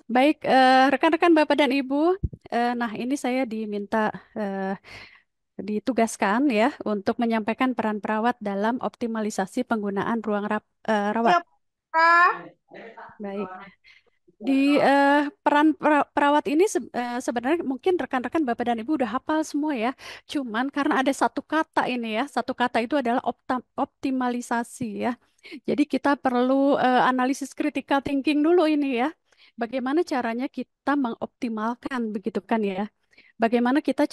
Baik, rekan-rekan Bapak dan Ibu, nah ini saya diminta eh, ditugaskan ya untuk menyampaikan peran perawat dalam optimalisasi penggunaan ruang rawat. Siap, Kak. Baik, di peran perawat ini sebenarnya mungkin rekan-rekan Bapak dan Ibu udah hafal semua ya. Cuman karena ada satu kata ini ya, satu kata itu adalah optimalisasi ya. Jadi kita perlu analisis critical thinking dulu ini ya. Bagaimana caranya kita mengoptimalkan begitu kan ya? Bagaimana kita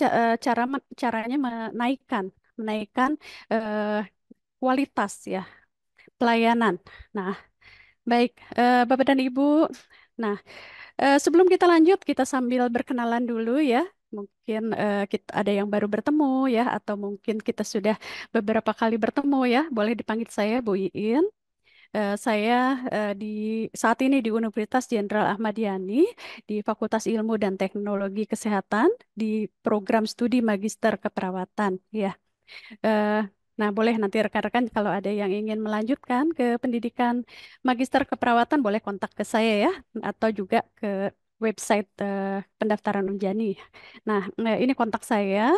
caranya menaikkan eh, kualitas ya pelayanan. Nah, baik Bapak dan Ibu. Nah, sebelum kita lanjut, kita sambil berkenalan dulu ya. Mungkin kita ada yang baru bertemu ya, atau mungkin kita sudah beberapa kali bertemu ya. Boleh dipanggil saya Bu Iin. Saya di saat ini di Universitas Jenderal Ahmad Yani di Fakultas Ilmu dan Teknologi Kesehatan di program studi Magister Keperawatan ya. Eh, nah, boleh nanti rekan-rekan kalau ada yang ingin melanjutkan ke pendidikan Magister Keperawatan boleh kontak ke saya ya atau juga ke website pendaftaran Unjani. Nah, ini kontak saya,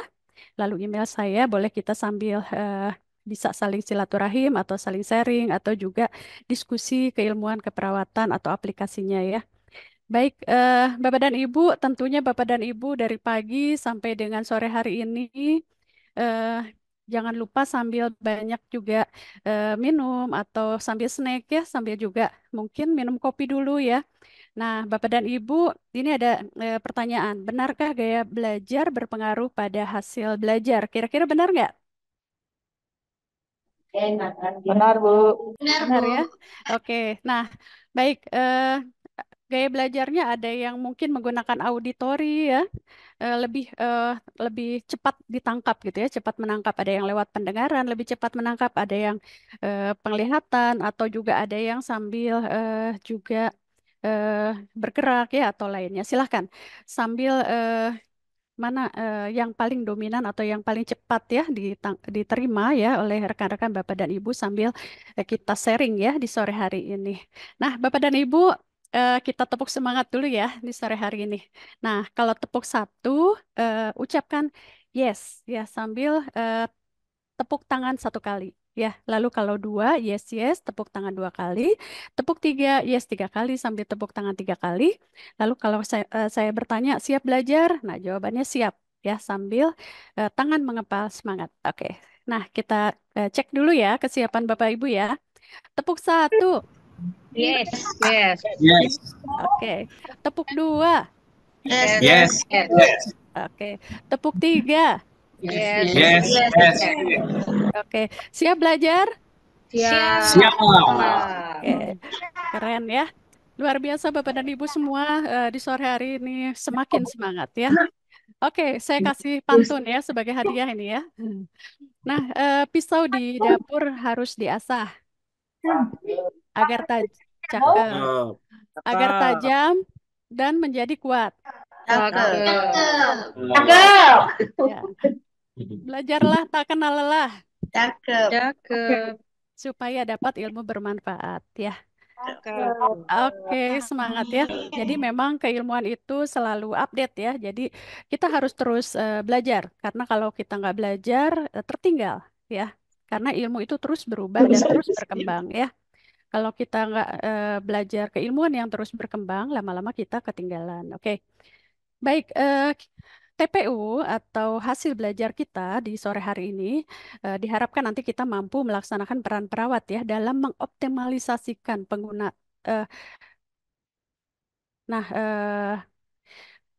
lalu email saya, boleh kita sambil bisa saling silaturahim atau saling sharing atau juga diskusi keilmuan keperawatan atau aplikasinya ya. Baik, Bapak dan Ibu, tentunya Bapak dan Ibu dari pagi sampai dengan sore hari ini eh, jangan lupa sambil banyak juga minum atau sambil snack ya, sambil juga mungkin minum kopi dulu ya. Nah, Bapak dan Ibu, ini ada pertanyaan. Benarkah gaya belajar berpengaruh pada hasil belajar? Kira-kira benar nggak? Benar, Bu. Benar, Benar Bu. ya. Oke. Nah, baik. Gaya belajarnya ada yang mungkin menggunakan auditori ya, lebih cepat ditangkap gitu ya, cepat menangkap. Ada yang lewat pendengaran lebih cepat menangkap, ada yang penglihatan, atau juga ada yang sambil juga bergerak ya atau lainnya. Silahkan sambil mana yang paling dominan atau yang paling cepat ya diterima ya oleh rekan-rekan Bapak dan Ibu sambil kita sharing ya di sore hari ini. Nah, Bapak dan Ibu, kita tepuk semangat dulu ya di sore hari ini. Nah, kalau tepuk satu, ucapkan yes ya sambil tepuk tangan satu kali. Ya, lalu kalau dua, yes, yes, tepuk tangan dua kali. Tepuk tiga, yes, tiga kali, sambil tepuk tangan tiga kali. Lalu kalau saya bertanya, siap belajar? Nah, jawabannya siap. Ya, sambil tangan mengepal semangat. Oke, nah kita cek dulu ya kesiapan Bapak Ibu ya. Tepuk satu, Yes, yes. ya. Yes, Oke. Tepuk dua, Yes, yes, yes, yes. yes, oke. Tepuk tiga, Yes, yes, yes, yes. yes. oke. Siap belajar? Siap. Siap. Oke, keren ya. Luar biasa Bapak dan Ibu semua di sore hari ini semakin semangat ya. Oke, saya kasih pantun ya sebagai hadiah ini ya. Nah, pisau di dapur harus diasah agar Oh, agar cakep. tajam dan menjadi kuat. Cakep. Oh, Cakep. Ya, belajarlah tak kenal lelah Cakep. Cakep. supaya dapat ilmu bermanfaat ya. Cakep. Oke, semangat ya. Jadi memang keilmuan itu selalu update ya. Jadi kita harus terus belajar karena kalau kita nggak belajar tertinggal ya. Karena ilmu itu terus berubah dan terus berkembang ya. Kalau kita nggak belajar keilmuan yang terus berkembang, lama-lama kita ketinggalan. Oke, baik. TPU atau hasil belajar kita di sore hari ini diharapkan nanti kita mampu melaksanakan peran perawat ya dalam mengoptimalisasikan pengguna. eh, Nah,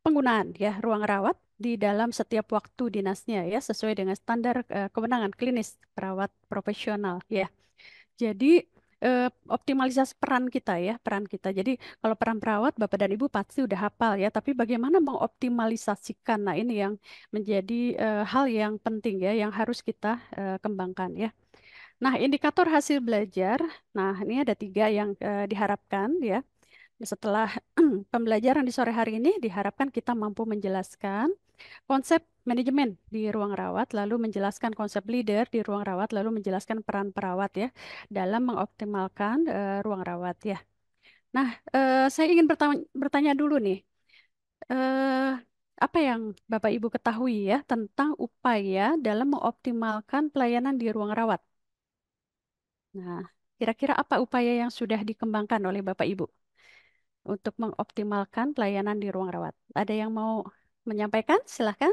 penggunaan ya ruang rawat di dalam setiap waktu dinasnya ya sesuai dengan standar kewenangan klinis perawat profesional ya. Jadi optimalisasi peran kita ya, peran kita. Jadi kalau peran perawat Bapak dan Ibu pasti udah hafal ya, tapi bagaimana mengoptimalisasikan? Nah, ini yang menjadi hal yang penting ya yang harus kita kembangkan ya. Nah, indikator hasil belajar. Nah, ini ada tiga yang diharapkan ya. Setelah pembelajaran di sore hari ini, diharapkan kita mampu menjelaskan konsep manajemen di ruang rawat, lalu menjelaskan konsep leader di ruang rawat, lalu menjelaskan peran perawat ya dalam mengoptimalkan ruang rawat ya. Nah, saya ingin bertanya dulu nih. eh, Apa yang Bapak Ibu ketahui ya tentang upaya dalam mengoptimalkan pelayanan di ruang rawat? Nah, kira-kira apa upaya yang sudah dikembangkan oleh Bapak Ibu untuk mengoptimalkan pelayanan di ruang rawat? Ada yang mau menyampaikan? Silahkan.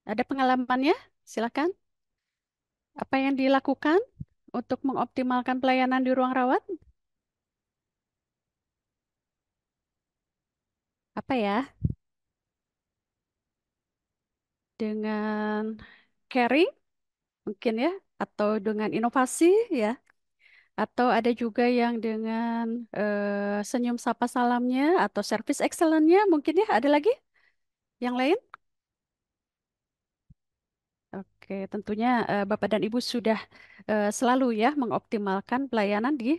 Ada pengalamannya? Silahkan. Apa yang dilakukan untuk mengoptimalkan pelayanan di ruang rawat? Apa ya? Dengan caring mungkin ya, atau dengan inovasi ya, atau ada juga yang dengan senyum sapa salamnya atau service excellence-nya mungkin ya, ada lagi yang lain? Oke, tentunya Bapak dan Ibu sudah selalu ya mengoptimalkan pelayanan di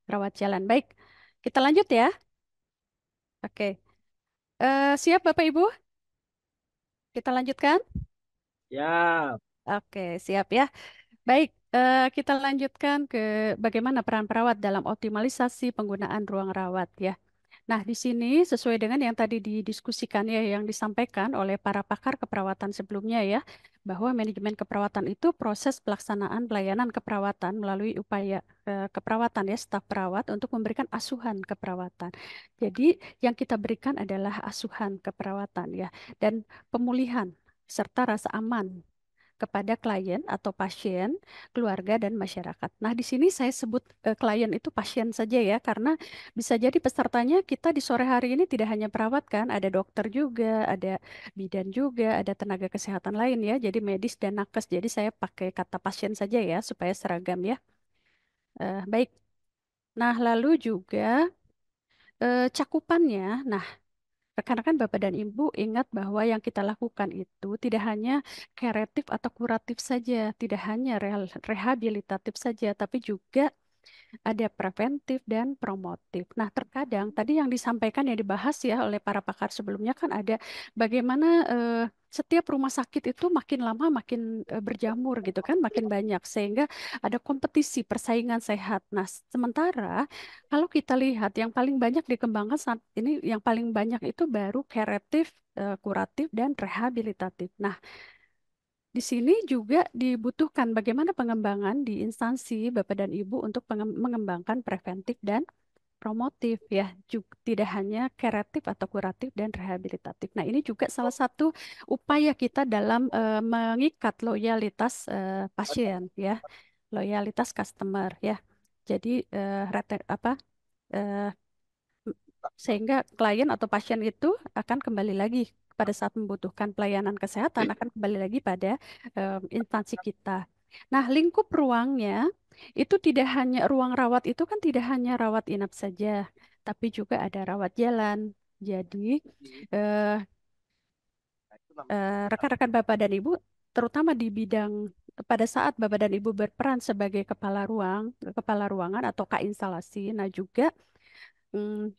rawat jalan. Baik, kita lanjut ya. Oke, siap Bapak Ibu? Kita lanjutkan? Ya. Oke, siap ya. Baik, kita lanjutkan ke bagaimana peran perawat dalam optimalisasi penggunaan ruang rawat ya. Nah, di sini sesuai dengan yang tadi didiskusikan ya, yang disampaikan oleh para pakar keperawatan sebelumnya ya, bahwa manajemen keperawatan itu proses pelaksanaan pelayanan keperawatan melalui upaya keperawatan ya, staf perawat untuk memberikan asuhan keperawatan. Jadi, yang kita berikan adalah asuhan keperawatan ya, dan pemulihan serta rasa aman kepada klien atau pasien, keluarga dan masyarakat. Nah, di sini saya sebut klien itu pasien saja ya, karena bisa jadi pesertanya kita di sore hari ini tidak hanya perawat kan, ada dokter juga, ada bidan juga, ada tenaga kesehatan lain ya, jadi medis dan nakes. Jadi saya pakai kata pasien saja ya, supaya seragam ya. Baik. Nah, lalu juga cakupannya. Nah, rekan-rekan Bapak dan Ibu ingat bahwa yang kita lakukan itu tidak hanya kuratif atau kuratif saja, tidak hanya rehabilitatif saja, tapi juga ada preventif dan promotif. Nah, terkadang tadi yang disampaikan yang dibahas ya oleh para pakar sebelumnya kan ada bagaimana setiap rumah sakit itu makin lama makin berjamur gitu kan, makin banyak sehingga ada kompetisi persaingan sehat. Nah, sementara kalau kita lihat yang paling banyak dikembangkan saat ini yang paling banyak itu baru kuratif, kuratif dan rehabilitatif. Nah, di sini juga dibutuhkan bagaimana pengembangan di instansi Bapak dan Ibu untuk mengembangkan preventif dan promotif ya, juga tidak hanya kuratif atau kuratif dan rehabilitatif. Nah, ini juga salah satu upaya kita dalam mengikat loyalitas pasien ya, loyalitas customer ya. Jadi eh, sehingga klien atau pasien itu akan kembali lagi pada saat membutuhkan pelayanan kesehatan akan kembali lagi pada instansi kita. Nah, lingkup ruangnya itu tidak hanya ruang rawat itu kan tidak hanya rawat inap saja, tapi juga ada rawat jalan. Jadi eh, rekan-rekan Bapak dan Ibu, terutama di bidang pada saat Bapak dan Ibu berperan sebagai kepala ruang, kepala ruangan atau K instalasi, nah juga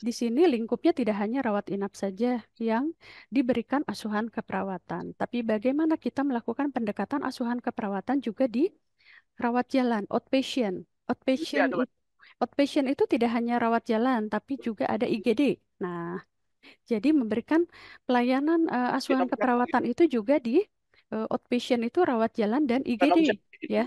di sini lingkupnya tidak hanya rawat inap saja yang diberikan asuhan keperawatan, tapi bagaimana kita melakukan pendekatan asuhan keperawatan juga di rawat jalan, outpatient. Outpatient itu tidak hanya rawat jalan, tapi juga ada IGD. Nah, jadi memberikan pelayanan asuhan keperawatan itu juga di outpatient itu rawat jalan dan IGD, ya.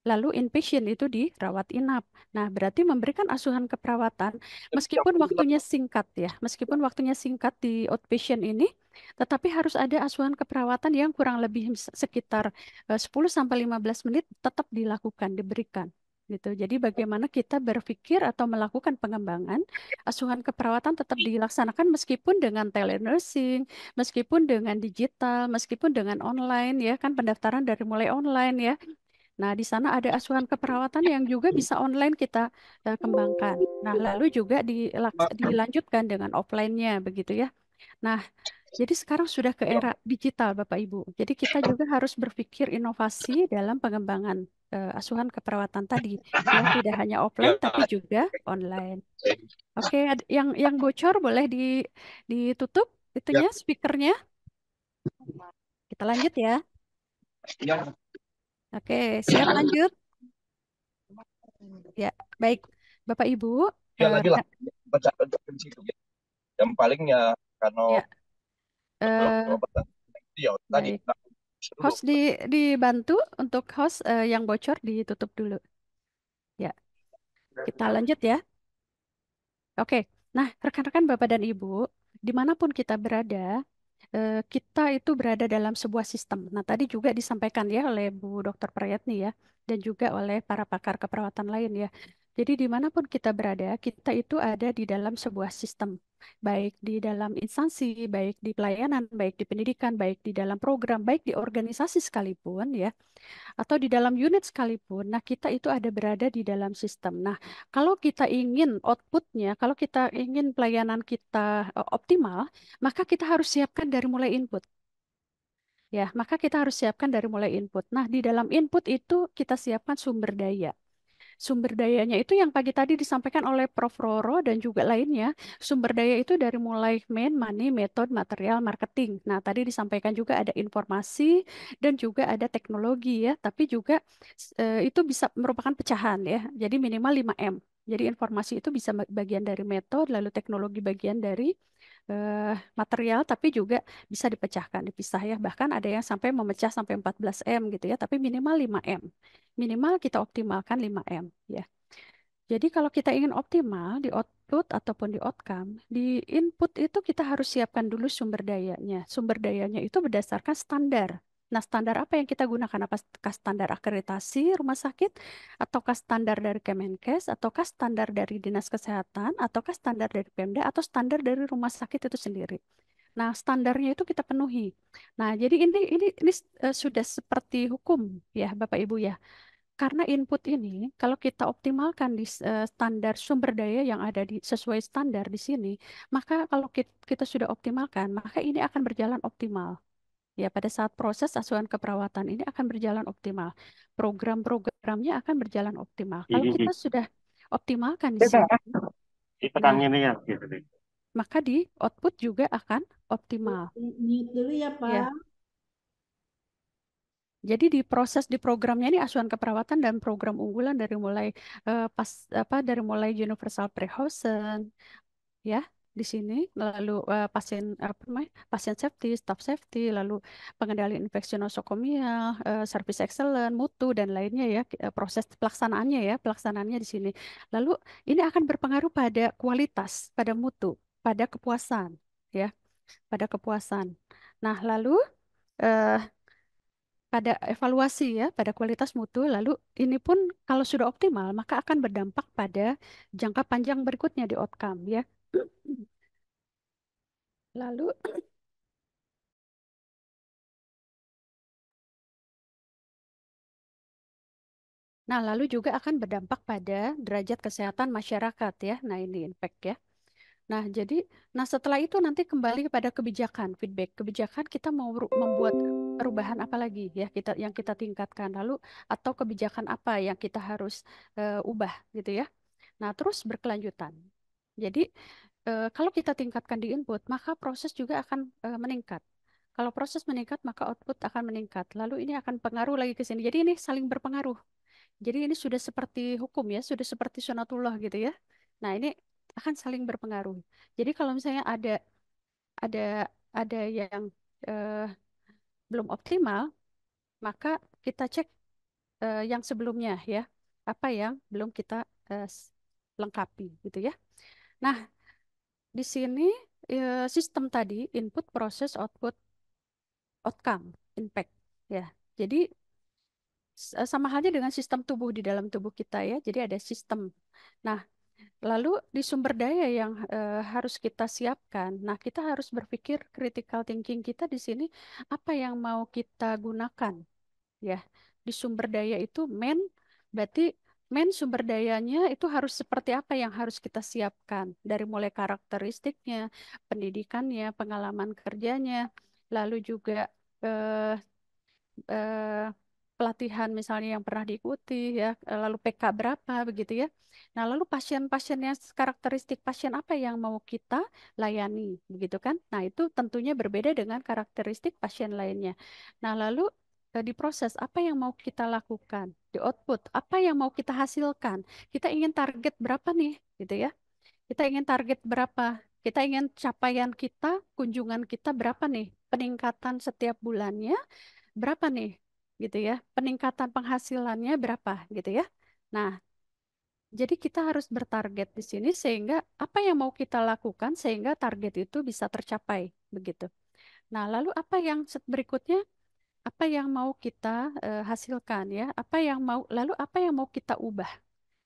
Lalu inpatient itu dirawat inap. Nah, berarti memberikan asuhan keperawatan meskipun waktunya singkat ya, meskipun waktunya singkat di outpatient ini, tetapi harus ada asuhan keperawatan yang kurang lebih sekitar 10 sampai 15 menit tetap dilakukan, diberikan. Gitu. Jadi bagaimana kita berpikir atau melakukan pengembangan asuhan keperawatan tetap dilaksanakan meskipun dengan telenursing, meskipun dengan digital, meskipun dengan online ya kan pendaftaran dari mulai online ya. Nah, di sana ada asuhan keperawatan yang juga bisa online kita kembangkan. Nah, lalu juga dilanjutkan dengan offline-nya begitu ya. Nah, jadi sekarang sudah ke era digital, Bapak Ibu. Jadi kita juga harus berpikir inovasi dalam pengembangan asuhan keperawatan tadi, yang tidak hanya offline tapi juga online. Oke, yang bocor boleh ditutup itunya speakernya. Kita lanjut ya. Oke, siap lanjut. Ya, baik. Bapak Ibu, Ya lagi lah rekan, baca di situ ya. Yang paling ya karena ya, eh, obat itu ya tadi baik. nah, dulu. Host dibantu untuk host yang bocor ditutup dulu. Ya, kita lanjut ya. Oke. Nah, rekan-rekan Bapak dan Ibu, dimanapun kita berada, kita itu berada dalam sebuah sistem. Nah, tadi juga disampaikan ya oleh Bu Dr. Prayatni ya, dan juga oleh para pakar keperawatan lain ya. Jadi dimanapun kita berada, kita itu ada di dalam sebuah sistem, baik di dalam instansi, baik di pelayanan, baik di pendidikan, baik di dalam program, baik di organisasi sekalipun ya atau di dalam unit sekalipun, nah kita itu ada berada di dalam sistem. Nah, kalau kita ingin outputnya, kalau kita ingin pelayanan kita optimal, maka kita harus siapkan dari mulai input. Ya, maka kita harus siapkan dari mulai input. Nah, di dalam input itu kita siapkan sumber daya. Sumber dayanya itu yang pagi tadi disampaikan oleh Prof. Roro dan juga lainnya. Sumber daya itu dari mulai main, money, metode, material, marketing. Nah, tadi disampaikan juga ada informasi dan juga ada teknologi ya. Tapi juga itu bisa merupakan pecahan ya. Jadi minimal 5M. Jadi informasi itu bisa bagian dari metode, lalu teknologi bagian dari material, tapi juga bisa dipecahkan, dipisah ya. Bahkan ada yang sampai memecah sampai 14M gitu ya, tapi minimal 5M. Minimal kita optimalkan 5M ya. Jadi kalau kita ingin optimal di output ataupun di outcome, di input itu kita harus siapkan dulu sumber dayanya. Sumber dayanya itu berdasarkan standar. Nah, standar apa yang kita gunakan? Apakah standar akreditasi rumah sakit, ataukah standar dari Kemenkes, ataukah standar dari Dinas Kesehatan, ataukah standar dari Pemda, atau standar dari rumah sakit itu sendiri? Nah, standarnya itu kita penuhi. Nah, jadi ini sudah seperti hukum ya, Bapak Ibu ya. Karena input ini, kalau kita optimalkan di standar sumber daya yang ada di sesuai standar di sini, maka kalau kita sudah optimalkan, maka ini akan berjalan optimal. Ya, pada saat proses asuhan keperawatan ini akan berjalan optimal. Program-programnya akan berjalan optimal. Kalau kita sudah optimalkan di sini, nah, Ditekan ini ya gitu. maka di output juga akan optimal. Mute dulu ya, Ya. Pak. Jadi di proses di programnya ini asuhan keperawatan dan program unggulan dari mulai dari mulai universal pre-housing ya di sini lalu pasien apa namanya pasien safety, staff safety, lalu pengendalian infeksi nosokomial, service excellence, mutu dan lainnya ya proses pelaksanaannya di sini. Lalu ini akan berpengaruh pada kualitas, pada mutu, pada kepuasan ya, pada kepuasan. Nah, lalu eh, pada evaluasi ya, pada kualitas mutu. Lalu ini pun kalau sudah optimal, maka akan berdampak pada jangka panjang berikutnya di outcome ya. Lalu, nah lalu juga akan berdampak pada derajat kesehatan masyarakat ya. Nah ini impact ya. Nah jadi, nah setelah itu nanti kembali kepada kebijakan, feedback kebijakan kita mau membuat perubahan apa lagi ya yang kita tingkatkan. Lalu atau kebijakan apa yang kita harus ubah gitu ya. Nah, terus berkelanjutan. Jadi, kalau kita tingkatkan di input, maka proses juga akan meningkat. Kalau proses meningkat, maka output akan meningkat. Lalu ini akan pengaruh lagi ke sini. Jadi ini saling berpengaruh. Jadi ini sudah seperti hukum ya, sudah seperti sunatullah gitu ya. Nah, ini akan saling berpengaruh. Jadi kalau misalnya ada ada yang eh, belum optimal, maka kita cek yang sebelumnya ya. Apa yang belum kita lengkapi gitu ya. Nah, di sini sistem tadi input, proses, output, outcome, impact ya. Jadi sama halnya dengan sistem tubuh di dalam tubuh kita ya. Jadi ada sistem. Nah, lalu di sumber daya yang harus kita siapkan. Nah, kita harus berpikir critical thinking kita di sini apa yang mau kita gunakan ya. Di sumber daya itu berarti sumber dayanya itu harus seperti apa yang harus kita siapkan dari mulai karakteristiknya, pendidikannya, pengalaman kerjanya, lalu juga eh, eh, pelatihan misalnya yang pernah diikuti ya, lalu PK berapa begitu ya. Nah, lalu pasien-pasiennya karakteristik pasien apa yang mau kita layani begitu kan. Nah, itu tentunya berbeda dengan karakteristik pasien lainnya. Nah, lalu diproses, apa yang mau kita lakukan, di output, apa yang mau kita hasilkan. Kita ingin target berapa nih, gitu ya. Kita ingin target berapa? Kita ingin capaian kita, kunjungan kita berapa nih? Peningkatan setiap bulannya berapa nih? Gitu ya. Peningkatan penghasilannya berapa gitu ya. Nah, jadi kita harus bertarget di sini sehingga apa yang mau kita lakukan sehingga target itu bisa tercapai begitu. Nah, lalu apa yang berikutnya? Apa yang mau kita hasilkan ya? Lalu apa yang mau kita ubah?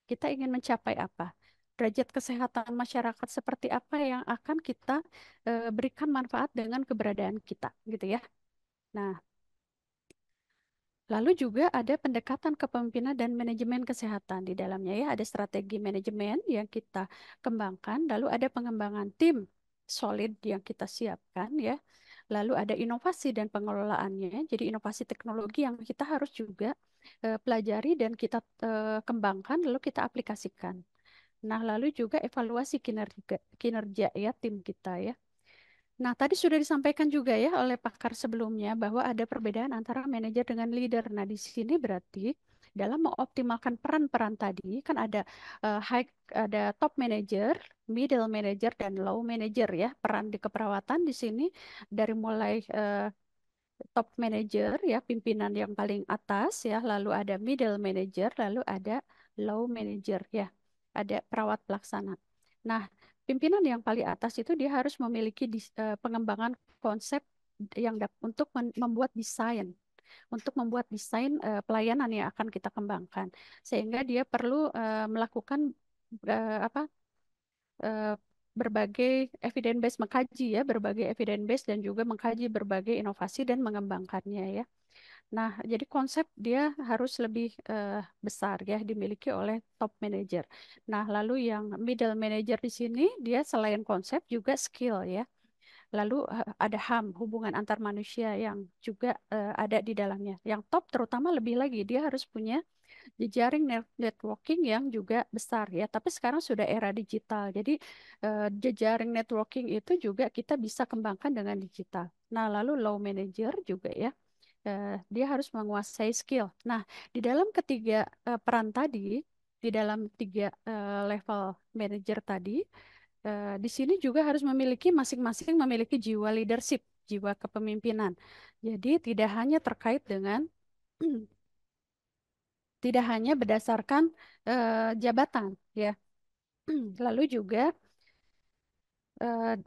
Kita ingin mencapai apa? Derajat kesehatan masyarakat seperti apa yang akan kita berikan manfaat dengan keberadaan kita, gitu ya. Nah, lalu juga ada pendekatan kepemimpinan dan manajemen kesehatan di dalamnya ya. Ada strategi manajemen yang kita kembangkan, lalu ada pengembangan tim solid yang kita siapkan ya. Lalu ada inovasi dan pengelolaannya. Jadi inovasi teknologi yang kita harus juga pelajari dan kita kembangkan lalu kita aplikasikan. Nah, lalu juga evaluasi kinerja, kinerja ya tim kita ya. Nah, tadi sudah disampaikan juga ya oleh pakar sebelumnya bahwa ada perbedaan antara manajer dengan leader. Nah, di sini berarti dalam mengoptimalkan peran-peran tadi kan ada top manager, middle manager dan low manager ya. Peran di keperawatan di sini dari mulai top manager ya, pimpinan yang paling atas ya, lalu ada middle manager, lalu ada low manager ya, ada perawat pelaksana. Nah, pimpinan yang paling atas itu dia harus memiliki pengembangan konsep untuk membuat desain, untuk membuat desain pelayanan yang akan kita kembangkan, sehingga dia perlu melakukan apa eh, berbagai evidence base, mengkaji ya berbagai evidence base dan juga mengkaji berbagai inovasi dan mengembangkannya ya. Nah, jadi konsep dia harus lebih besar ya dimiliki oleh top manager. Nah, lalu yang middle manager di sini dia selain konsep juga skill ya. Lalu ada HAM, hubungan antar manusia yang juga ada di dalamnya. Yang top terutama lebih lagi dia harus punya jejaring networking yang juga besar ya. Tapi sekarang sudah era digital. Jadi jejaring networking itu juga kita bisa kembangkan dengan digital. Nah, lalu low manager juga ya. Dia harus menguasai skill. Nah, di dalam ketiga peran tadi, di dalam tiga level manager tadi, di sini juga harus memiliki masing-masing memiliki jiwa leadership, jiwa kepemimpinan. Jadi tidak hanya terkait dengan tidak hanya berdasarkan jabatan ya. Lalu juga eh,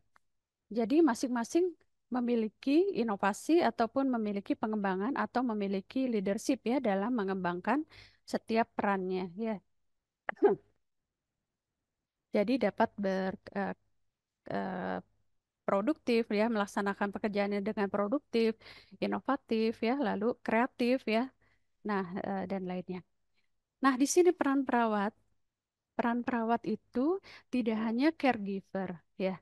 jadi masing-masing memiliki inovasi ataupun memiliki pengembangan atau memiliki leadership ya dalam mengembangkan setiap perannya ya. Jadi dapat eh, produktif ya, melaksanakan pekerjaannya dengan produktif, inovatif ya, lalu kreatif ya. Nah, dan lainnya. Nah, di sini peran perawat. Peran perawat itu tidak hanya caregiver ya.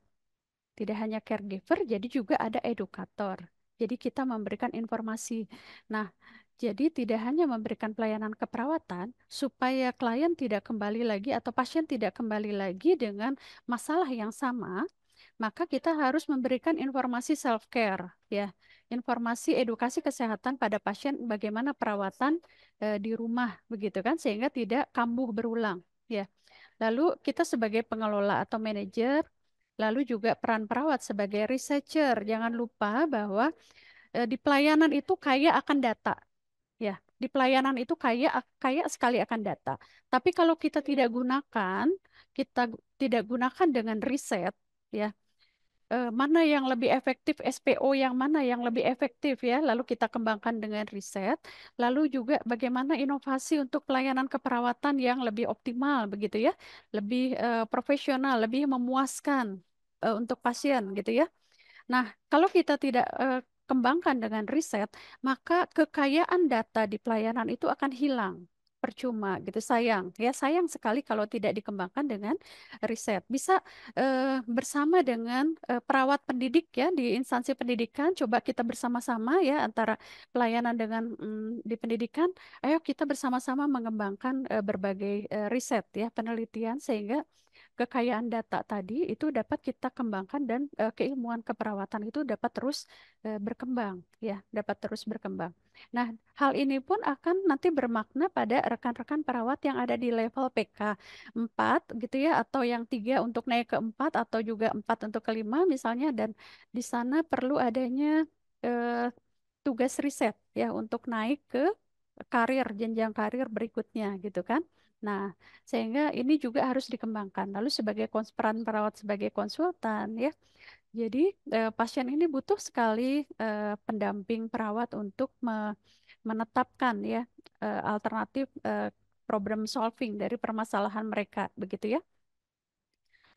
Tidak hanya caregiver, jadi juga ada edukator. Jadi kita memberikan informasi. Nah, jadi tidak hanya memberikan pelayanan keperawatan supaya klien tidak kembali lagi atau pasien tidak kembali lagi dengan masalah yang sama, maka kita harus memberikan informasi self care ya. Informasi edukasi kesehatan pada pasien bagaimana perawatan di rumah begitu kan sehingga tidak kambuh berulang ya. Lalu kita sebagai pengelola atau manajer, lalu juga peran perawat sebagai researcher. Jangan lupa bahwa di pelayanan itu kaya akan data. Ya, di pelayanan itu kaya kaya sekali akan data. Tapi kalau kita tidak gunakan, tidak gunakan dengan riset, ya, mana yang lebih efektif SPO yang mana yang lebih efektif ya lalu kita kembangkan dengan riset lalu juga bagaimana inovasi untuk pelayanan keperawatan yang lebih optimal begitu ya lebih profesional lebih memuaskan untuk pasien gitu ya. Nah, kalau kita tidak kembangkan dengan riset, maka kekayaan data di pelayanan itu akan hilang. Percuma gitu, sayang. Ya, sayang sekali kalau tidak dikembangkan dengan riset. Bisa bersama dengan perawat pendidik ya di instansi pendidikan, coba kita bersama-sama ya antara pelayanan dengan di pendidikan, ayo kita bersama-sama mengembangkan berbagai riset ya, penelitian sehingga kekayaan data tadi itu dapat kita kembangkan dan keilmuan keperawatan itu dapat terus berkembang, ya, dapat terus berkembang. Nah, hal ini pun akan nanti bermakna pada rekan-rekan perawat yang ada di level PK 4 gitu ya, atau yang 3 untuk naik ke 4 atau juga 4 untuk ke 5 misalnya, dan di sana perlu adanya eh, tugas riset ya untuk naik ke karir, jenjang karir berikutnya gitu kan. Nah, sehingga ini juga harus dikembangkan. Lalu sebagai peran perawat sebagai konsultan ya, jadi pasien ini butuh sekali pendamping perawat untuk menetapkan ya alternatif problem solving dari permasalahan mereka, begitu ya.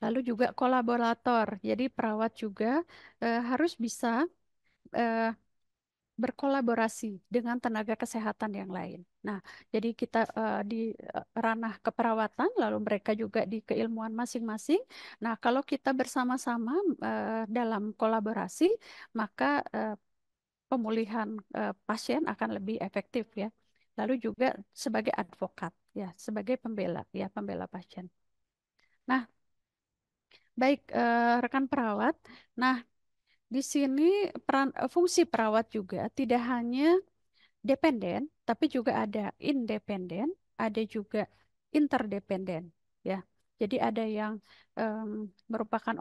Lalu juga kolaborator. Jadi perawat juga harus bisa eh, berkolaborasi dengan tenaga kesehatan yang lain. Nah, jadi kita di ranah keperawatan, lalu mereka juga di keilmuan masing-masing. Nah, kalau kita bersama-sama dalam kolaborasi, maka pemulihan pasien akan lebih efektif ya. Lalu juga sebagai advokat ya, sebagai pembela ya, pembela pasien. Nah, baik rekan perawat. Nah, di sini fungsi perawat juga tidak hanya dependen, tapi juga ada independen, ada juga interdependen, ya. Jadi ada yang merupakan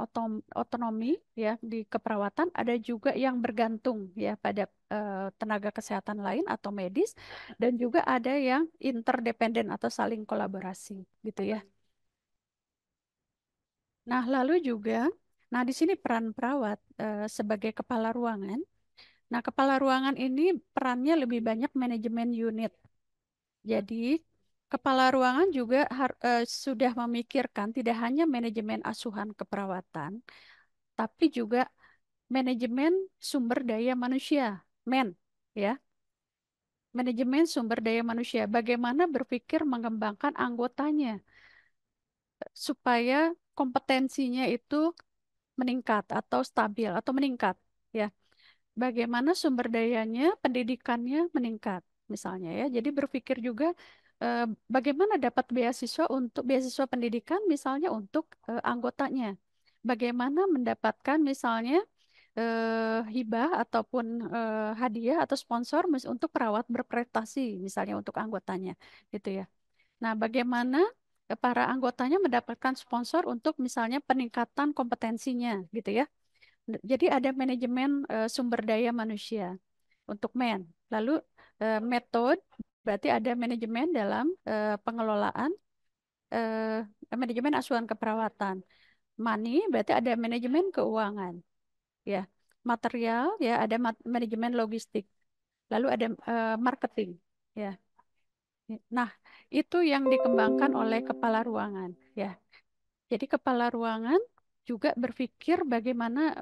otonomi ya di keperawatan, ada juga yang bergantung ya pada tenaga kesehatan lain atau medis, dan juga ada yang interdependen atau saling kolaborasi, gitu ya. Nah, lalu juga, nah di sini peran perawat sebagai kepala ruangan. Nah, kepala ruangan ini perannya lebih banyak manajemen unit. Jadi, kepala ruangan juga sudah memikirkan tidak hanya manajemen asuhan keperawatan, tapi juga manajemen sumber daya manusia, ya. Manajemen sumber daya manusia, bagaimana berpikir mengembangkan anggotanya supaya kompetensinya itu meningkat atau stabil atau meningkat, ya. Bagaimana sumber dayanya, pendidikannya meningkat, misalnya ya. Jadi berpikir juga eh, bagaimana dapat beasiswa untuk beasiswa pendidikan, misalnya untuk anggotanya. Bagaimana mendapatkan misalnya hibah ataupun hadiah atau sponsor untuk perawat berprestasi, misalnya untuk anggotanya, gitu ya. Nah, bagaimana para anggotanya mendapatkan sponsor untuk misalnya peningkatan kompetensinya, gitu ya. Jadi ada manajemen sumber daya manusia untuk Lalu metode berarti ada manajemen dalam pengelolaan manajemen asuhan keperawatan. Money berarti ada manajemen keuangan, ya. Material ya ada manajemen logistik. Lalu ada marketing, ya. Nah, itu yang dikembangkan oleh kepala ruangan, ya. Jadi kepala ruangan juga berpikir bagaimana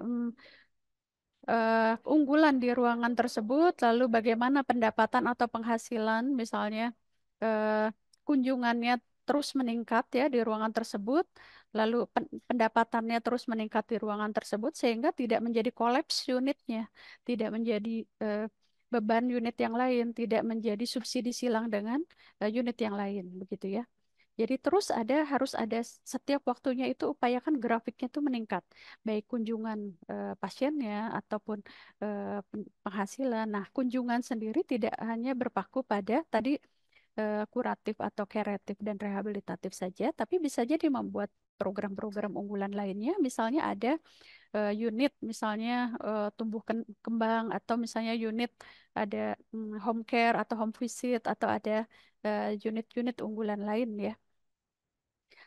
unggulan di ruangan tersebut, lalu bagaimana pendapatan atau penghasilan, misalnya eh, kunjungannya terus meningkat ya di ruangan tersebut, lalu pendapatannya terus meningkat di ruangan tersebut sehingga tidak menjadi kolaps unitnya, tidak menjadi eh, beban unit yang lain, tidak menjadi subsidi silang dengan unit yang lain, begitu ya. Jadi terus harus ada setiap waktunya itu upayakan grafiknya itu meningkat, baik kunjungan pasiennya ataupun penghasilan. Nah, kunjungan sendiri tidak hanya berpaku pada tadi kuratif atau kuratif dan rehabilitatif saja, tapi bisa jadi membuat program-program unggulan lainnya, misalnya ada unit misalnya tumbuh kembang atau misalnya unit ada home care atau home visit atau ada unit-unit unggulan lain ya.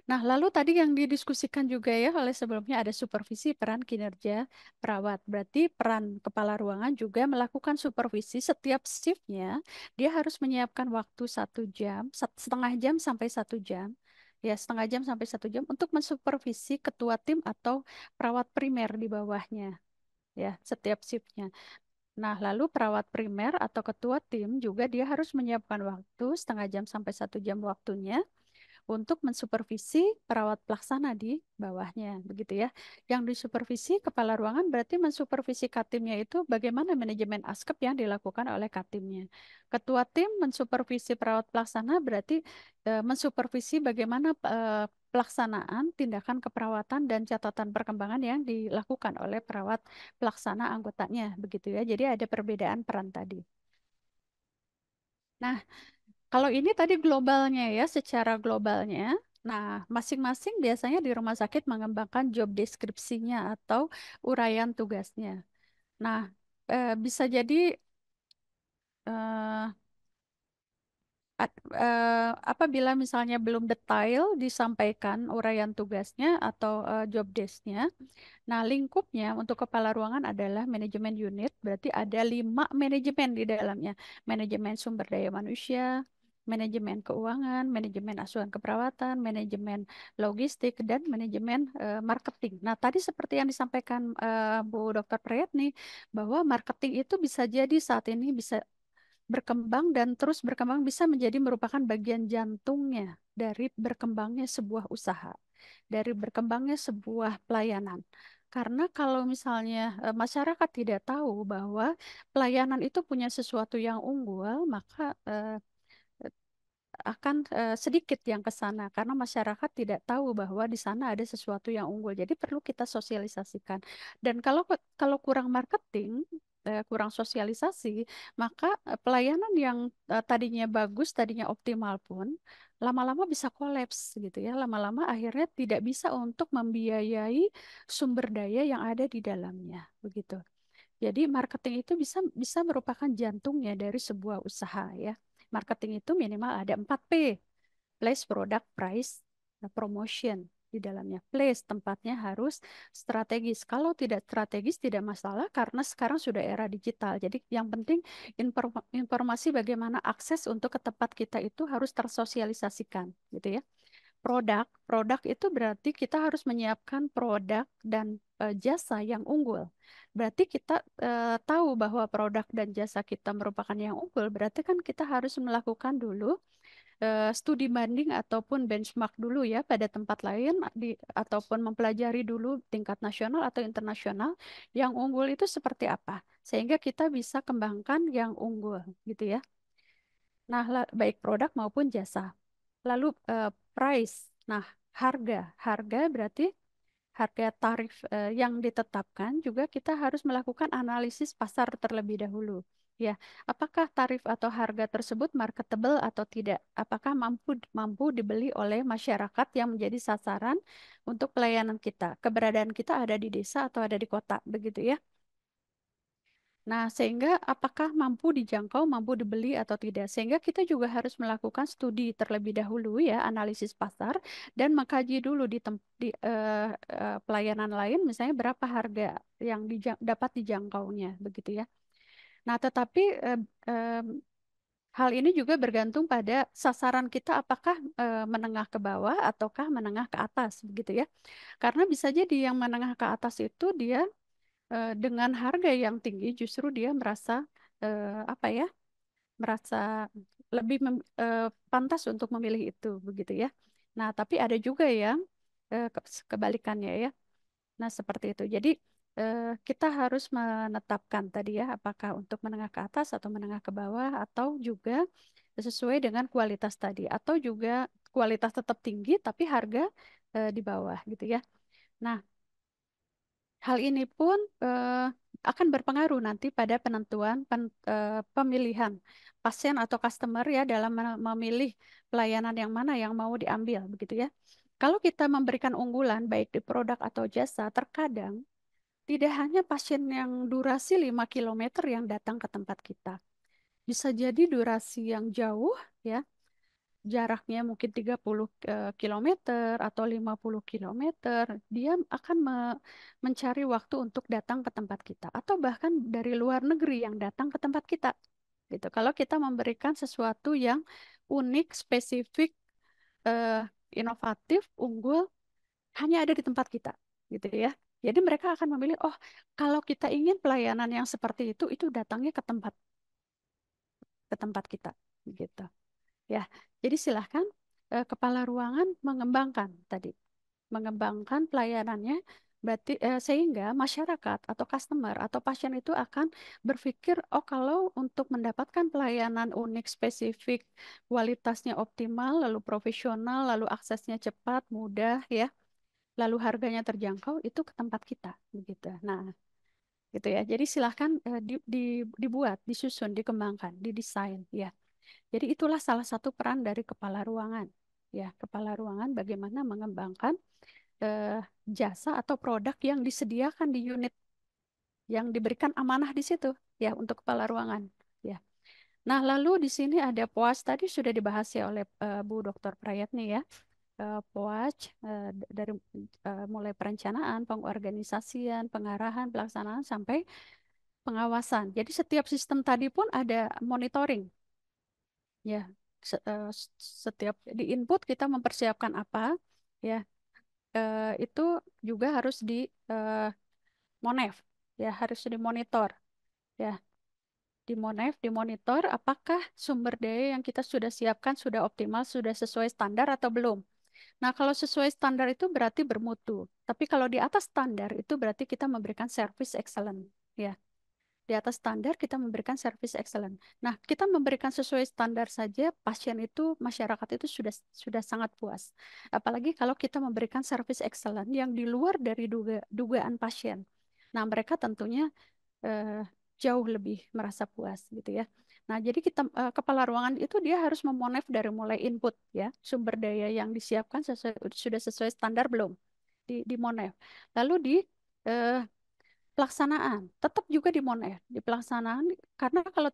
Nah, lalu tadi yang didiskusikan juga ya oleh sebelumnya ada supervisi peran kinerja perawat. Berarti peran kepala ruangan juga melakukan supervisi setiap shiftnya. Dia harus menyiapkan waktu 1 jam, setengah jam sampai 1 jam. Ya, setengah jam sampai 1 jam untuk mensupervisi ketua tim atau perawat primer di bawahnya. Ya, setiap shiftnya. Nah, lalu perawat primer atau ketua tim juga dia harus menyiapkan waktu setengah jam sampai 1 jam waktunya untuk mensupervisi perawat pelaksana di bawahnya, begitu ya. Yang disupervisi kepala ruangan berarti mensupervisi katimnya itu bagaimana manajemen askep yang dilakukan oleh katimnya. Ketua tim mensupervisi perawat pelaksana berarti mensupervisi bagaimana pelaksanaan tindakan keperawatan dan catatan perkembangan yang dilakukan oleh perawat pelaksana anggotanya, begitu ya. Jadi ada perbedaan peran tadi. Nah, kalau ini tadi globalnya ya, secara globalnya. Nah, masing-masing biasanya di rumah sakit mengembangkan job deskripsinya atau uraian tugasnya. Nah, bisa jadi eh, apabila misalnya belum detail disampaikan uraian tugasnya atau job desk-nya. Nah, lingkupnya untuk kepala ruangan adalah manajemen unit, berarti ada 5 manajemen di dalamnya. Manajemen sumber daya manusia, manajemen keuangan, manajemen asuhan keperawatan, manajemen logistik, dan manajemen marketing. Nah, tadi seperti yang disampaikan Bu Dr. Prayatni, bahwa marketing itu bisa jadi saat ini bisa berkembang dan terus berkembang bisa menjadi merupakan bagian jantungnya dari berkembangnya sebuah usaha, dari berkembangnya sebuah pelayanan. Karena kalau misalnya masyarakat tidak tahu bahwa pelayanan itu punya sesuatu yang unggul, maka akan sedikit yang ke sana karena masyarakat tidak tahu bahwa di sana ada sesuatu yang unggul. Jadi perlu kita sosialisasikan. Dan kalau kurang marketing, kurang sosialisasi, maka pelayanan yang tadinya bagus, tadinya optimal pun lama-lama bisa kolaps gitu ya. Lama-lama akhirnya tidak bisa untuk membiayai sumber daya yang ada di dalamnya, begitu. Jadi marketing itu bisa bisa merupakan jantungnya dari sebuah usaha ya. Marketing itu minimal ada 4P. Place, product, price, promotion di dalamnya. Place tempatnya harus strategis. Kalau tidak strategis tidak masalah karena sekarang sudah era digital. Jadi yang penting informasi bagaimana akses untuk ke tempat kita itu harus tersosialisasikan gitu ya. Produk itu berarti kita harus menyiapkan produk dan jasa yang unggul. Berarti kita tahu bahwa produk dan jasa kita merupakan yang unggul, berarti kan kita harus melakukan dulu studi banding ataupun benchmark dulu ya pada tempat lain ataupun mempelajari dulu tingkat nasional atau internasional yang unggul itu seperti apa, sehingga kita bisa kembangkan yang unggul gitu ya. Nah, baik produk maupun jasa. Lalu price. Nah, harga berarti harga tarif yang ditetapkan juga kita harus melakukan analisis pasar terlebih dahulu. Ya, apakah tarif atau harga tersebut marketable atau tidak? Apakah mampu mampu dibeli oleh masyarakat yang menjadi sasaran untuk pelayanan kita? Keberadaan kita ada di desa atau ada di kota, begitu ya. Nah, sehingga apakah mampu dijangkau, mampu dibeli atau tidak? Sehingga kita juga harus melakukan studi terlebih dahulu ya, analisis pasar dan mengkaji dulu di pelayanan lain, misalnya berapa harga yang dapat dijangkaunya, begitu ya. Nah, tetapi eh, hal ini juga bergantung pada sasaran kita apakah menengah ke bawah ataukah menengah ke atas, begitu ya. Karena bisa jadi yang menengah ke atas itu dia dengan harga yang tinggi justru dia merasa apa ya merasa lebih pantas untuk memilih itu begitu ya. Nah tapi ada juga yang kebalikannya ya. Nah seperti itu. Jadi kita harus menetapkan tadi ya apakah untuk menengah ke atas atau menengah ke bawah atau juga sesuai dengan kualitas tadi atau juga kualitas tetap tinggi tapi harga di bawah gitu ya. Nah, hal ini pun akan berpengaruh nanti pada penentuan pemilihan pasien atau customer ya dalam memilih pelayanan yang mana yang mau diambil begitu ya. Kalau kita memberikan unggulan baik di produk atau jasa, terkadang tidak hanya pasien yang durasi 5 km yang datang ke tempat kita. Bisa jadi durasi yang jauh ya, jaraknya mungkin 30 kilometer atau 50 kilometer, dia akan mencari waktu untuk datang ke tempat kita atau bahkan dari luar negeri yang datang ke tempat kita. Gitu. Kalau kita memberikan sesuatu yang unik, spesifik, eh, inovatif, unggul, hanya ada di tempat kita, gitu ya. Jadi mereka akan memilih, oh, kalau kita ingin pelayanan yang seperti itu datangnya ke tempat kita, gitu. Ya, jadi silahkan kepala ruangan mengembangkan tadi, mengembangkan pelayanannya Berarti sehingga masyarakat atau customer atau pasien itu akan berpikir, oh kalau untuk mendapatkan pelayanan unik, spesifik, kualitasnya optimal, lalu profesional, lalu aksesnya cepat, mudah ya, lalu harganya terjangkau, itu ke tempat kita begitu. Nah, gitu ya. Jadi silahkan dibuat, disusun, dikembangkan, didesain ya. Jadi itulah salah satu peran dari kepala ruangan. Ya, kepala ruangan bagaimana mengembangkan eh, jasa atau produk yang disediakan di unit yang diberikan amanah di situ ya untuk kepala ruangan. Ya. Nah, lalu di sini ada POAS tadi sudah dibahas ya oleh Bu Dr. Prayatni ya. POAS dari mulai perencanaan, pengorganisasian, pengarahan, pelaksanaan sampai pengawasan. Jadi setiap sistem tadi pun ada monitoring ya. Setiap di input kita mempersiapkan apa ya, itu juga harus di monef ya, harus dimonitor ya, dimonitor apakah sumber daya yang kita sudah siapkan sudah optimal, sudah sesuai standar atau belum. Nah, kalau sesuai standar itu berarti bermutu, tapi kalau di atas standar itu berarti kita memberikan service excellent ya. Di atas standar kita memberikan service excellent. Nah, kita memberikan sesuai standar saja, pasien itu, masyarakat itu sudah sangat puas. Apalagi kalau kita memberikan service excellent yang di luar dari dugaan pasien. Nah, mereka tentunya eh, jauh lebih merasa puas gitu ya. Nah, jadi kita kepala ruangan itu dia harus memonef dari mulai input ya, sumber daya yang disiapkan sudah sesuai standar belum di monef. Lalu di eh, pelaksanaan tetap juga di monef, di pelaksanaan karena kalau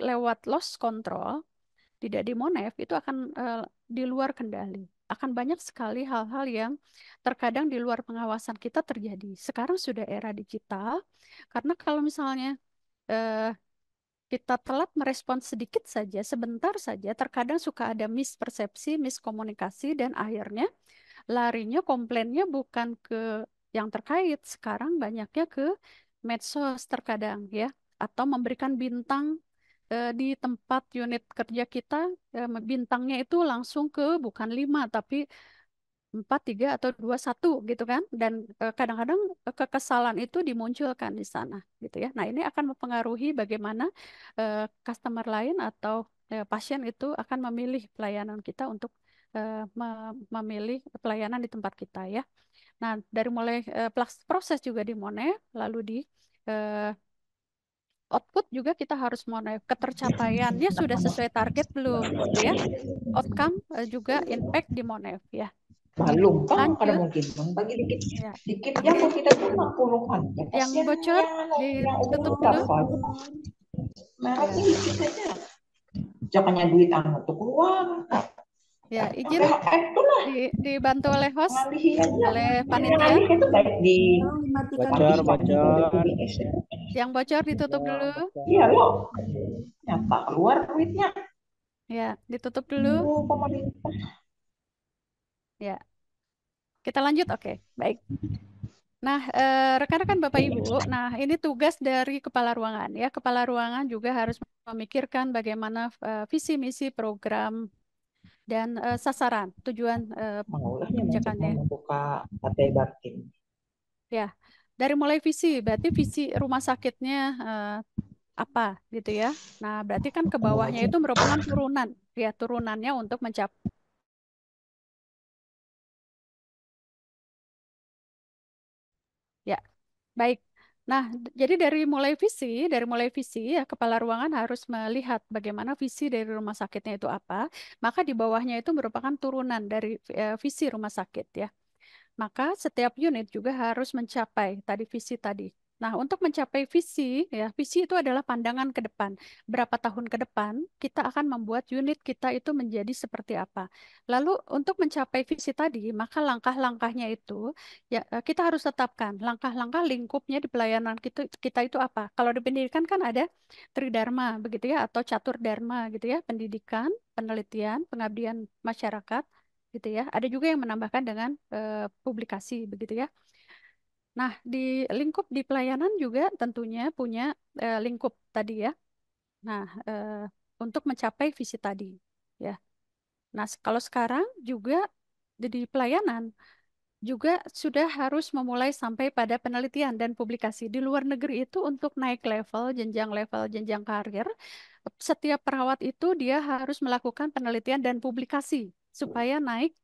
lewat loss control tidak di monef itu akan di luar kendali. Akan banyak sekali hal-hal yang terkadang di luar pengawasan kita terjadi. Sekarang sudah era digital, karena kalau misalnya eh, kita telat merespons sedikit saja, sebentar saja, terkadang suka ada mispersepsi, miskomunikasi, dan akhirnya larinya komplainnya bukan ke yang terkait. Sekarang banyaknya ke medsos terkadang ya, atau memberikan bintang di tempat unit kerja kita, bintangnya itu langsung ke bukan 5 tapi 4, 3, atau 2, 1 gitu kan. Dan kadang-kadang kekesalan itu dimunculkan di sana gitu ya. Nah, ini akan mempengaruhi bagaimana customer lain atau pasien itu akan memilih pelayanan kita untuk memilih pelayanan di tempat kita ya. Nah, dari mulai proses juga di Monet, lalu di eh, output juga kita harus Monet. Ketercapaiannya sudah sesuai target belum gitu ya. Outcome juga impact di Monet ya. Lumpang pada Lanjut mungkin bagi dikit ya. dikit Oke, ya kok kita tuh 60-an ya yang bocor pasiennya yang ditutup umur dulu berapa mereknya ya. dikit aja jangannya duit anu tuh keluar Ya, izin PHF tuh lah dibantu oleh host, ngalihi aja oleh yang panitia. ngalih itu baik di Bocor, pagi bocor. di SM Yang bocor ditutup Ya, dulu. iya bocor. loh nyata keluar duitnya Ya, ditutup dulu. pemerintah Ya, kita lanjut. Oke, baik. Nah, rekan-rekan Bapak Ibu, nah ini tugas dari kepala ruangan ya. Kepala ruangan juga harus memikirkan bagaimana visi misi program dan sasaran tujuan mau lah yang mencoba kebijakannya. membuka partai batin Ya, dari mulai visi, berarti visi rumah sakitnya apa gitu ya. Nah, berarti kan ke mau bawahnya aja itu merupakan turunan, ya turunannya untuk mencapai. Ya, baik. Nah, jadi dari mulai visi ya kepala ruangan harus melihat bagaimana visi dari rumah sakitnya itu apa, maka di bawahnya itu merupakan turunan dari visi rumah sakit ya. Maka setiap unit juga harus mencapai tadi visi tadi. Nah, untuk mencapai visi, ya, visi itu adalah pandangan ke depan. Berapa tahun ke depan kita akan membuat unit kita itu menjadi seperti apa. Lalu untuk mencapai visi tadi, maka langkah-langkahnya itu ya kita harus tetapkan langkah-langkah lingkupnya di pelayanan kita itu apa. Kalau di pendidikan kan ada tridharma begitu ya atau catur dharma gitu ya, pendidikan, penelitian, pengabdian masyarakat gitu ya. Ada juga yang menambahkan dengan publikasi begitu ya. Nah, di lingkup di pelayanan juga tentunya punya lingkup tadi ya. Nah, untuk mencapai visi tadi ya. Nah, kalau sekarang juga di pelayanan juga sudah harus memulai sampai pada penelitian dan publikasi. Di luar negeri itu untuk naik level, jenjang karir, setiap perawat itu dia harus melakukan penelitian dan publikasi supaya naik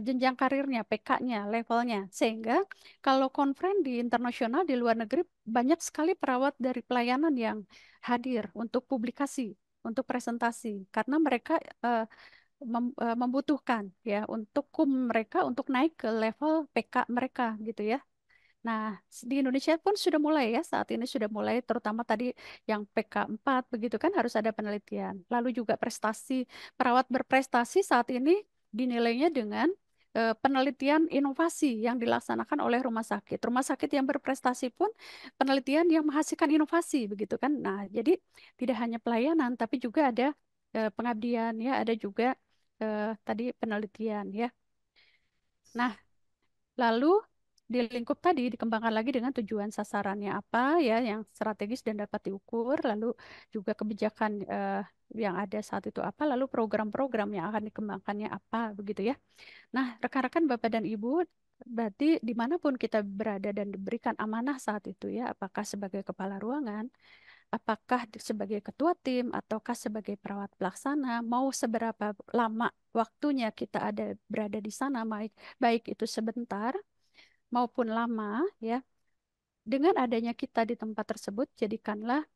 jenjang karirnya, PK-nya, levelnya. Sehingga kalau konferen di internasional di luar negeri banyak sekali perawat dari pelayanan yang hadir untuk publikasi, untuk presentasi, karena mereka eh, membutuhkan ya untuk mereka untuk naik ke level PK mereka gitu ya. Nah, di Indonesia pun sudah mulai ya, saat ini sudah mulai, terutama tadi yang PK 4 begitu kan harus ada penelitian. Lalu juga prestasi, perawat berprestasi saat ini dinilainya dengan penelitian inovasi yang dilaksanakan oleh rumah sakit. Rumah sakit yang berprestasi pun penelitian yang menghasilkan inovasi begitu kan. Nah, jadi tidak hanya pelayanan tapi juga ada pengabdian ya, ada juga tadi penelitian ya. Nah, lalu di lingkup tadi dikembangkan lagi dengan tujuan sasarannya apa ya yang strategis dan dapat diukur, lalu juga kebijakan yang ada saat itu apa, lalu program-program yang akan dikembangkannya apa begitu ya. Nah, rekan-rekan Bapak dan Ibu, berarti dimanapun kita berada dan diberikan amanah saat itu ya, apakah sebagai kepala ruangan, apakah sebagai ketua tim, ataukah sebagai perawat pelaksana, mau seberapa lama waktunya kita ada berada di sana, baik baik itu sebentar maupun lama ya, dengan adanya kita di tempat tersebut jadikanlah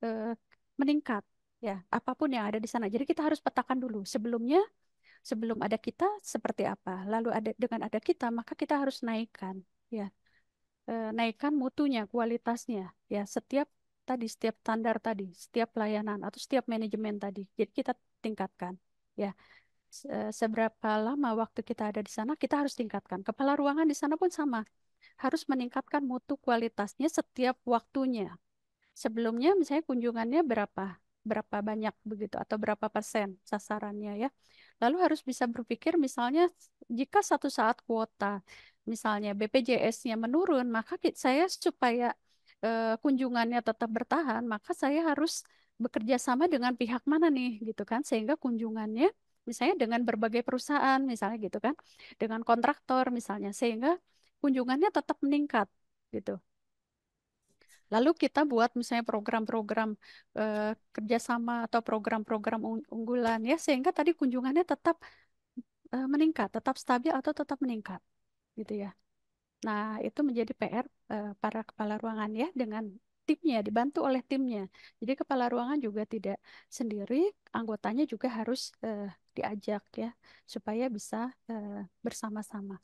eh, meningkat ya apapun yang ada di sana. Jadi kita harus petakan dulu sebelumnya, sebelum ada kita seperti apa, lalu ada dengan ada kita maka kita harus naikkan ya, naikkan mutunya, kualitasnya ya, setiap standar tadi, setiap pelayanan atau setiap manajemen tadi. Jadi kita tingkatkan ya. Seberapa lama waktu kita ada di sana kita harus tingkatkan. Kepala ruangan di sana pun sama, harus meningkatkan mutu kualitasnya setiap waktunya. Sebelumnya misalnya kunjungannya berapa banyak begitu atau berapa persen sasarannya ya. Lalu harus bisa berpikir misalnya jika satu saat kuota misalnya BPJS-nya menurun, maka saya supaya kunjungannya tetap bertahan, maka saya harus bekerja sama dengan pihak mana nih gitu kan, sehingga kunjungannya misalnya dengan berbagai perusahaan misalnya gitu kan, dengan kontraktor misalnya, sehingga kunjungannya tetap meningkat gitu. Lalu kita buat misalnya program-program kerjasama atau program-program unggulan ya, sehingga tadi kunjungannya tetap meningkat, tetap stabil atau tetap meningkat gitu ya. Nah, itu menjadi PR para kepala ruangan ya, dengan timnya, dibantu oleh timnya. Jadi kepala ruangan juga tidak sendiri, anggotanya juga harus diajak ya supaya bisa bersama-sama.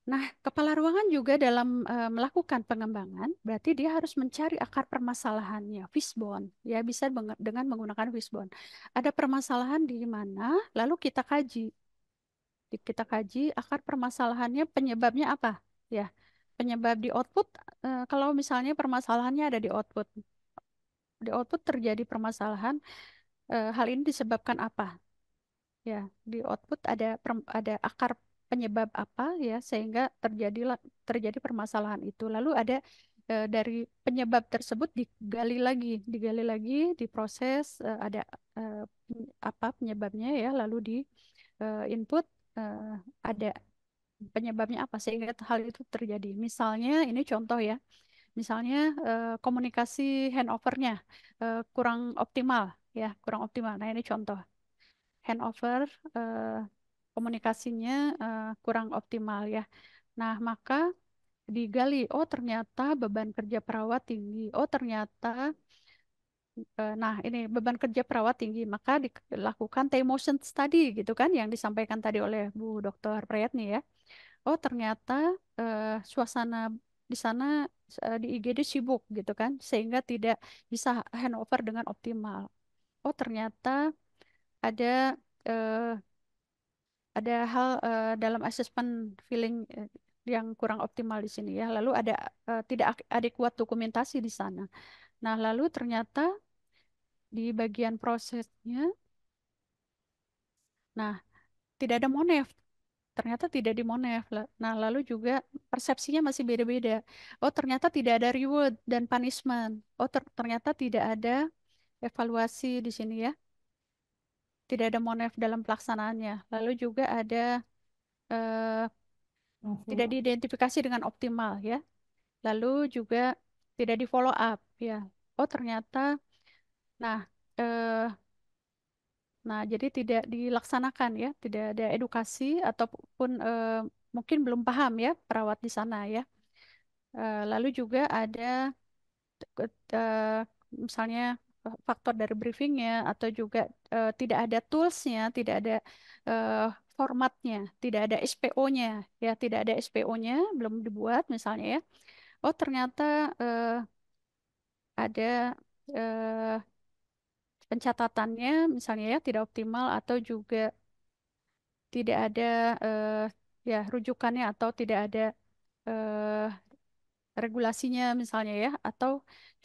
Nah, kepala ruangan juga dalam melakukan pengembangan, berarti dia harus mencari akar permasalahannya, fishbone, ya bisa dengan menggunakan fishbone. Ada permasalahan di mana, lalu kita kaji, akar permasalahannya, penyebabnya apa, ya. Penyebab di output, kalau misalnya permasalahannya ada di output terjadi permasalahan, hal ini disebabkan apa? Ya, di output ada akar penyebab apa ya sehingga terjadi permasalahan itu. Lalu ada dari penyebab tersebut digali lagi, diproses, ada apa penyebabnya ya, lalu di input ada penyebabnya apa sehingga hal itu terjadi. Misalnya ini contoh ya. Misalnya komunikasi handovernya kurang optimal ya, kurang optimal. Nah, ini contoh handover eh, komunikasinya kurang optimal ya. Nah, maka digali, oh ternyata beban kerja perawat tinggi. Oh ternyata, nah ini beban kerja perawat tinggi, maka dilakukan T-motion study gitu kan, yang disampaikan tadi oleh Bu Dr. Prayatni ya. Oh ternyata suasana di sana di IGD sibuk gitu kan, sehingga tidak bisa handover dengan optimal. Oh ternyata ada eh, hal dalam asesmen feeling yang kurang optimal di sini ya. Lalu ada tidak adekuat dokumentasi di sana. Nah, lalu ternyata di bagian prosesnya, nah tidak ada monef. Ternyata tidak di monef. Nah, lalu juga persepsinya masih beda-beda. Oh, ternyata tidak ada reward dan punishment. Oh, ternyata tidak ada evaluasi di sini ya. Tidak ada monef dalam pelaksanaannya. Lalu juga ada tidak diidentifikasi dengan optimal ya. Lalu juga tidak di follow up ya. Oh ternyata, nah, eh, nah jadi tidak dilaksanakan ya, tidak ada edukasi ataupun mungkin belum paham ya perawat di sana ya. Lalu juga ada eh, misalnya faktor dari briefingnya atau juga tidak ada toolsnya, tidak ada eh, formatnya, tidak ada SPO-nya ya, tidak ada SPO-nya belum dibuat misalnya ya. Oh ternyata ada pencatatannya misalnya ya tidak optimal atau juga tidak ada ya rujukannya atau tidak ada eh, regulasinya misalnya ya atau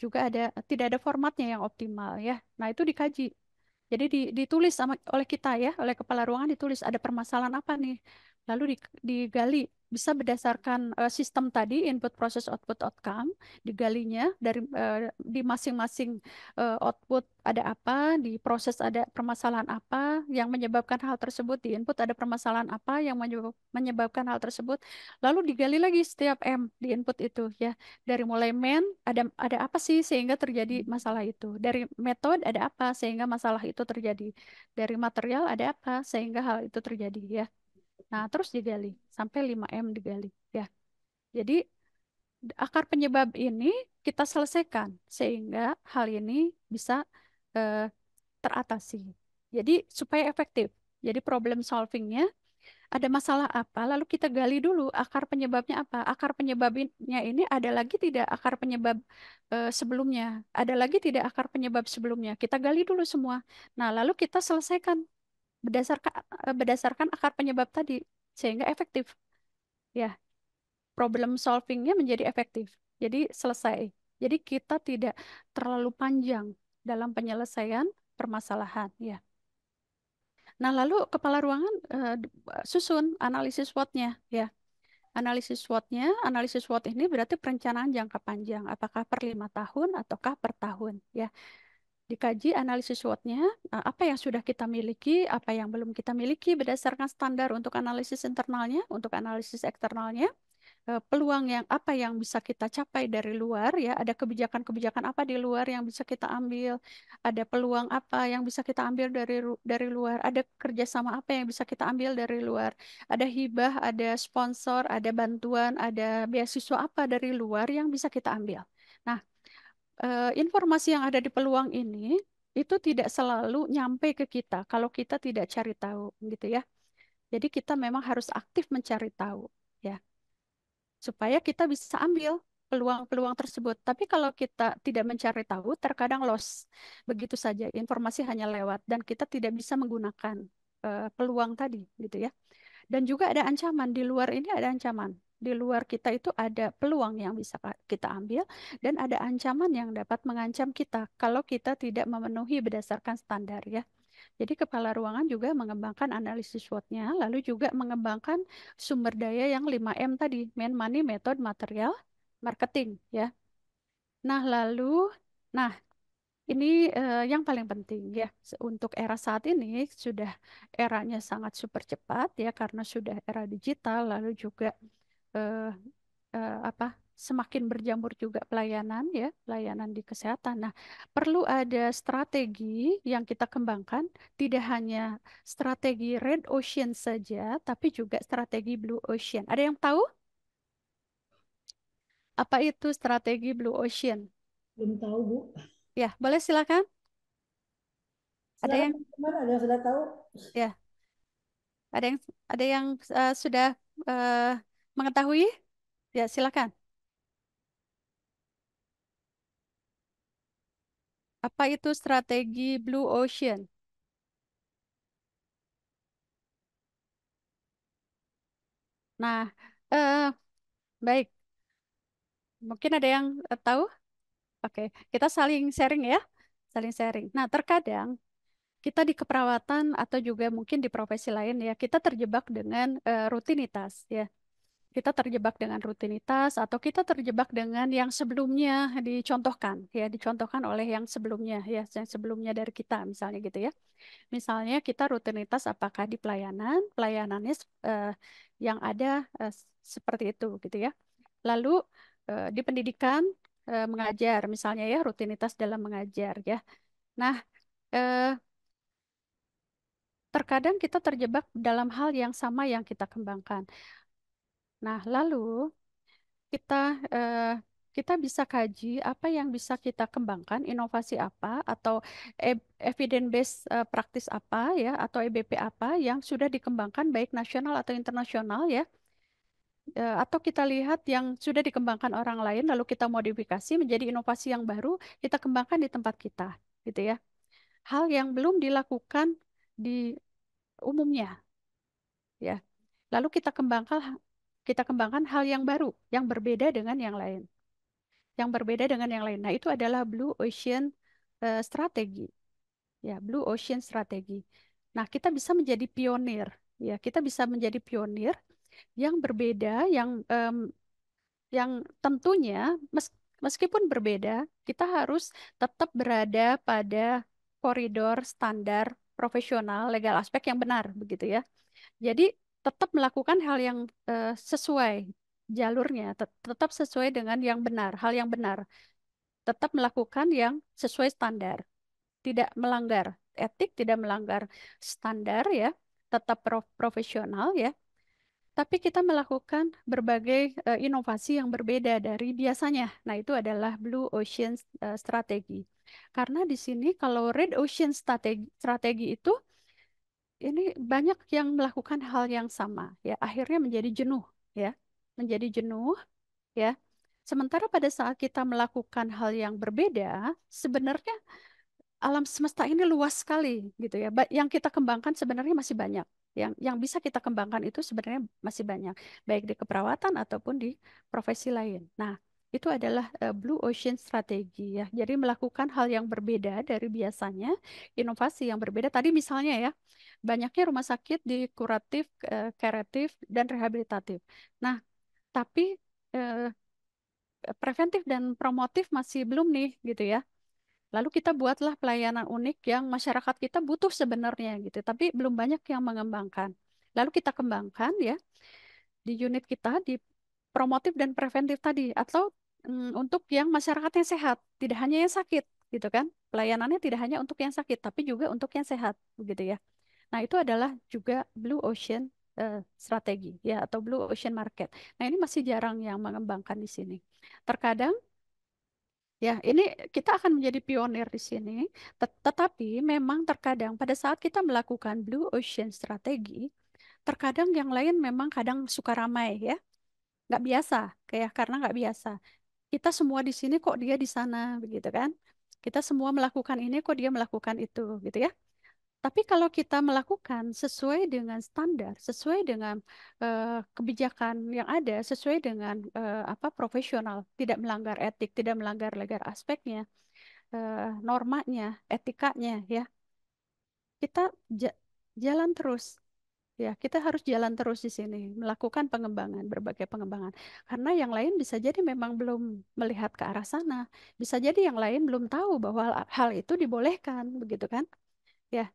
juga ada tidak ada formatnya yang optimal ya. Nah, itu dikaji. Jadi ditulis oleh kita ya, oleh kepala ruangan ditulis ada permasalahan apa nih. Lalu digali bisa berdasarkan sistem tadi input proses output outcome digalinya dari di masing-masing output ada apa, di proses ada permasalahan apa yang menyebabkan hal tersebut, di input ada permasalahan apa yang menyebabkan hal tersebut. Lalu digali lagi setiap M di input itu ya. Dari mulai ada apa sih sehingga terjadi masalah itu. Dari metode ada apa sehingga masalah itu terjadi. Dari material ada apa sehingga hal itu terjadi ya. Nah, terus digali sampai 5M digali ya. Jadi akar penyebab ini kita selesaikan sehingga hal ini bisa eh, teratasi. Jadi supaya efektif. Jadi problem solvingnya ada masalah apa, lalu kita gali dulu akar penyebabnya apa. Akar penyebabnya ini ada lagi tidak akar penyebab sebelumnya, ada lagi tidak akar penyebab sebelumnya. Kita gali dulu semua. Nah, lalu kita selesaikan berdasarkan berdasarkan akar penyebab tadi sehingga efektif. Ya, problem solvingnya menjadi efektif. Jadi selesai. Jadi kita tidak terlalu panjang dalam penyelesaian permasalahan. Ya. Nah, lalu kepala ruangan susun analisis SWOT-nya ya. Analisis SWOT ini berarti perencanaan jangka panjang, apakah per 5 tahun ataukah per tahun ya. Dikaji analisis SWOT-nya, apa yang sudah kita miliki, apa yang belum kita miliki berdasarkan standar untuk analisis internalnya, untuk analisis eksternalnya, peluang yang apa yang bisa kita capai dari luar ya, ada kebijakan-kebijakan apa di luar yang bisa kita ambil, ada peluang apa yang bisa kita ambil dari luar, ada kerjasama apa yang bisa kita ambil dari luar, ada hibah, ada sponsor, ada bantuan, ada beasiswa apa dari luar yang bisa kita ambil. Nah, informasi yang ada di peluang ini itu tidak selalu nyampe ke kita kalau kita tidak cari tahu gitu ya. Jadi kita memang harus aktif mencari tahu ya supaya kita bisa ambil peluang-peluang tersebut. Tapi kalau kita tidak mencari tahu, terkadang loss. Begitu saja, informasi hanya lewat dan kita tidak bisa menggunakan peluang tadi, gitu ya. Dan juga ada ancaman di luar ini ada ancaman. Di luar kita itu ada peluang yang bisa kita ambil dan ada ancaman yang dapat mengancam kita kalau kita tidak memenuhi berdasarkan standar ya. Jadi kepala ruangan juga mengembangkan analisis SWOT-nya, lalu juga mengembangkan sumber daya yang 5M tadi, man, money, method, material, marketing ya. Nah, lalu nah ini yang paling penting ya untuk era saat ini sudah eranya sangat super cepat ya karena sudah era digital lalu juga eh, apa semakin berjamur juga pelayanan ya pelayanan di kesehatan. Nah, perlu ada strategi yang kita kembangkan tidak hanya strategi Red Ocean saja tapi juga strategi Blue Ocean. Ada yang tahu apa itu strategi Blue Ocean? Belum tahu, Bu. Ya, boleh silakan. Ada Silakan yang teman-teman, ada yang sudah tahu? ya, ada yang sudah eh, mengetahui? Ya, silakan. Apa itu strategi Blue Ocean? Nah, baik. Mungkin ada yang tahu? Oke, kita saling sharing ya. Saling sharing. Nah, terkadang kita di keperawatan atau juga mungkin di profesi lain ya, kita terjebak dengan rutinitas ya. kita terjebak dengan rutinitas atau kita terjebak dengan yang sebelumnya dicontohkan oleh yang sebelumnya ya, yang sebelumnya dari kita misalnya gitu ya. Misalnya kita rutinitas apakah di pelayanannya yang ada seperti itu gitu ya. Lalu di pendidikan mengajar misalnya ya, rutinitas dalam mengajar ya. Nah, eh, terkadang kita terjebak dalam hal yang sama yang kita kembangkan. Nah, lalu kita eh, kita bisa kaji apa yang bisa kita kembangkan, inovasi apa atau evidence based practice apa ya atau EBP apa yang sudah dikembangkan baik nasional atau internasional ya. Atau kita lihat yang sudah dikembangkan orang lain lalu kita modifikasi menjadi inovasi yang baru, kita kembangkan di tempat kita gitu ya. Hal yang belum dilakukan di umumnya ya. Lalu kita kembangkan hal yang baru yang berbeda dengan yang lain. Yang berbeda dengan yang lain. Nah, itu adalah Blue Ocean Strategi. Ya, Blue Ocean Strategi. Nah, kita bisa menjadi pionir. Ya, kita bisa menjadi pionir yang berbeda, yang tentunya meskipun berbeda, kita harus tetap berada pada koridor standar profesional legal aspek yang benar, begitu ya. Jadi tetap melakukan hal yang sesuai jalurnya, tetap sesuai dengan yang benar, hal yang benar. Tetap melakukan yang sesuai standar, tidak melanggar etik, tidak melanggar standar ya, tetap profesional ya. Tapi kita melakukan berbagai inovasi yang berbeda dari biasanya. Nah, itu adalah Blue Ocean Strategi. Karena di sini kalau Red Ocean strategi itu ini banyak yang melakukan hal yang sama ya, akhirnya menjadi jenuh ya. Menjadi jenuh ya. Sementara pada saat kita melakukan hal yang berbeda, sebenarnya alam semesta ini luas sekali gitu ya. Yang kita kembangkan sebenarnya masih banyak. Yang bisa kita kembangkan itu sebenarnya masih banyak, baik di keperawatan ataupun di profesi lain. Nah, itu adalah Blue Ocean Strategi ya. Jadi melakukan hal yang berbeda dari biasanya, inovasi yang berbeda. Tadi misalnya ya, banyaknya rumah sakit di kuratif, kuratif, dan rehabilitatif. Nah, tapi eh, preventif dan promotif masih belum nih gitu ya. Lalu kita buatlah pelayanan unik yang masyarakat kita butuh sebenarnya gitu, tapi belum banyak yang mengembangkan. Lalu kita kembangkan ya di unit kita di promotif dan preventif tadi, atau untuk yang masyarakatnya sehat, tidak hanya yang sakit gitu kan. Pelayanannya tidak hanya untuk yang sakit, tapi juga untuk yang sehat begitu ya. Nah, itu adalah juga Blue Ocean strategi ya atau Blue Ocean Market. Nah, ini masih jarang yang mengembangkan di sini. Terkadang ya, ini kita akan menjadi pionir di sini. Tetapi memang terkadang pada saat kita melakukan Blue Ocean strategi, terkadang yang lain memang kadang suka ramai ya, nggak biasa, kayak karena nggak biasa. Kita semua di sini kok dia di sana, begitu kan? Kita semua melakukan ini kok dia melakukan itu, gitu ya. Tapi kalau kita melakukan sesuai dengan standar, sesuai dengan kebijakan yang ada, sesuai dengan apa profesional, tidak melanggar etik, tidak melanggar legal aspeknya, normanya, etikanya, ya, kita jalan terus. Ya, kita harus jalan terus di sini, melakukan pengembangan, berbagai pengembangan. Karena yang lain bisa jadi memang belum melihat ke arah sana. Bisa jadi yang lain belum tahu bahwa hal itu dibolehkan, begitu kan? Ya,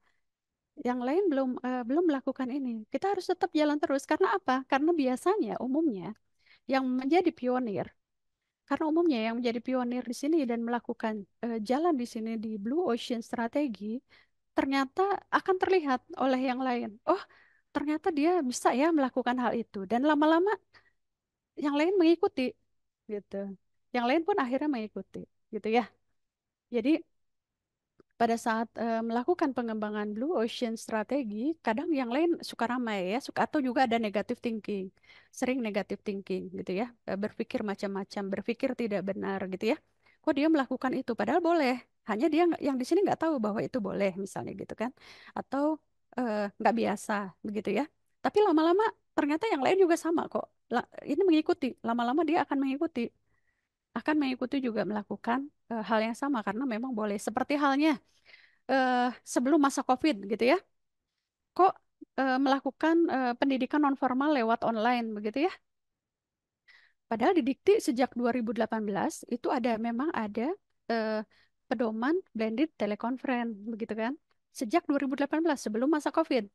yang lain belum melakukan ini. Kita harus tetap jalan terus. Karena apa? Karena biasanya umumnya yang menjadi pionir, karena umumnya yang menjadi pionir di sini dan melakukan jalan di sini di Blue Ocean Strategi, ternyata akan terlihat oleh yang lain. Oh, ternyata dia bisa ya melakukan hal itu. Dan lama-lama yang lain mengikuti, gitu. Yang lain pun akhirnya mengikuti, gitu ya. Jadi pada saat melakukan pengembangan Blue Ocean strategi, kadang yang lain suka ramai ya, suka atau juga ada negative thinking, sering negative thinking gitu ya, berpikir macam-macam, berpikir tidak benar gitu ya. Kok dia melakukan itu? Padahal boleh, hanya dia yang di sini nggak tahu bahwa itu boleh misalnya gitu kan, atau nggak biasa begitu ya. Tapi lama-lama ternyata yang lain juga sama kok. Ini mengikuti, lama-lama dia akan mengikuti juga melakukan hal yang sama karena memang boleh. Seperti halnya sebelum masa COVID gitu ya, kok melakukan pendidikan non formal lewat online begitu ya? Padahal di Dikti sejak 2018 itu memang ada eh, pedoman blended teleconference, begitu kan? Sejak 2018 sebelum masa COVID.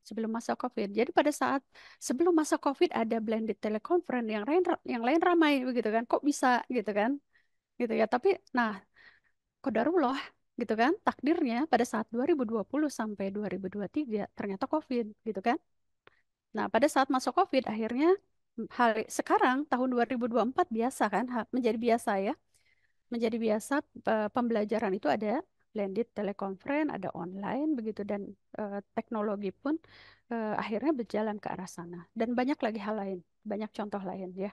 Sebelum masa COVID. Jadi pada saat sebelum masa COVID ada blended teleconference, yang lain ramai begitu kan? Kok bisa gitu kan? Gitu ya. Tapi nah, qadarullah gitu kan? Takdirnya pada saat 2020 sampai 2023 ternyata COVID gitu kan? Nah, pada saat masuk COVID akhirnya sekarang tahun 2024 biasa kan? Menjadi biasa ya. Menjadi biasa pembelajaran itu ada blended teleconference, ada online begitu dan teknologi pun akhirnya berjalan ke arah sana. Dan banyak lagi hal lain, banyak contoh lain ya.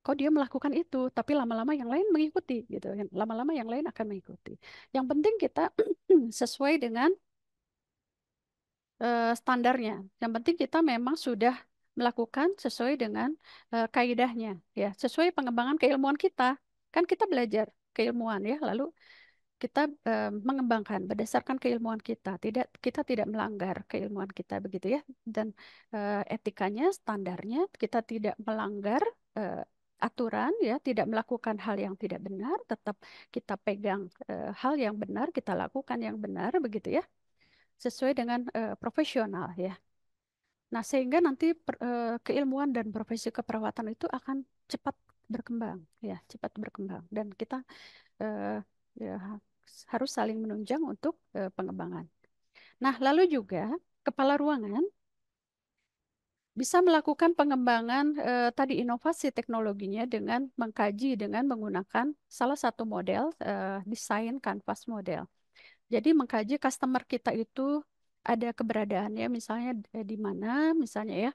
Kok dia melakukan itu, tapi lama-lama yang lain mengikuti gitu. Lama-lama yang lain akan mengikuti. Yang penting kita sesuai dengan standarnya. Yang penting kita memang sudah melakukan sesuai dengan kaidahnya, ya, sesuai pengembangan keilmuan kita. Kan kita belajar keilmuan ya, lalu kita mengembangkan berdasarkan keilmuan kita. Kita tidak melanggar keilmuan kita begitu ya. Dan etikanya, standarnya kita tidak melanggar aturan ya, tidak melakukan hal yang tidak benar, tetap kita pegang hal yang benar, kita lakukan yang benar begitu ya sesuai dengan profesional ya. Nah, sehingga nanti keilmuan dan profesi keperawatan itu akan cepat berkembang ya, cepat berkembang dan kita eh, ya, harus saling menunjang untuk pengembangan. Nah, lalu juga kepala ruangan bisa melakukan pengembangan tadi inovasi teknologinya dengan mengkaji dengan menggunakan salah satu model desain kanvas model. Jadi mengkaji customer kita itu ada keberadaannya misalnya di mana misalnya ya,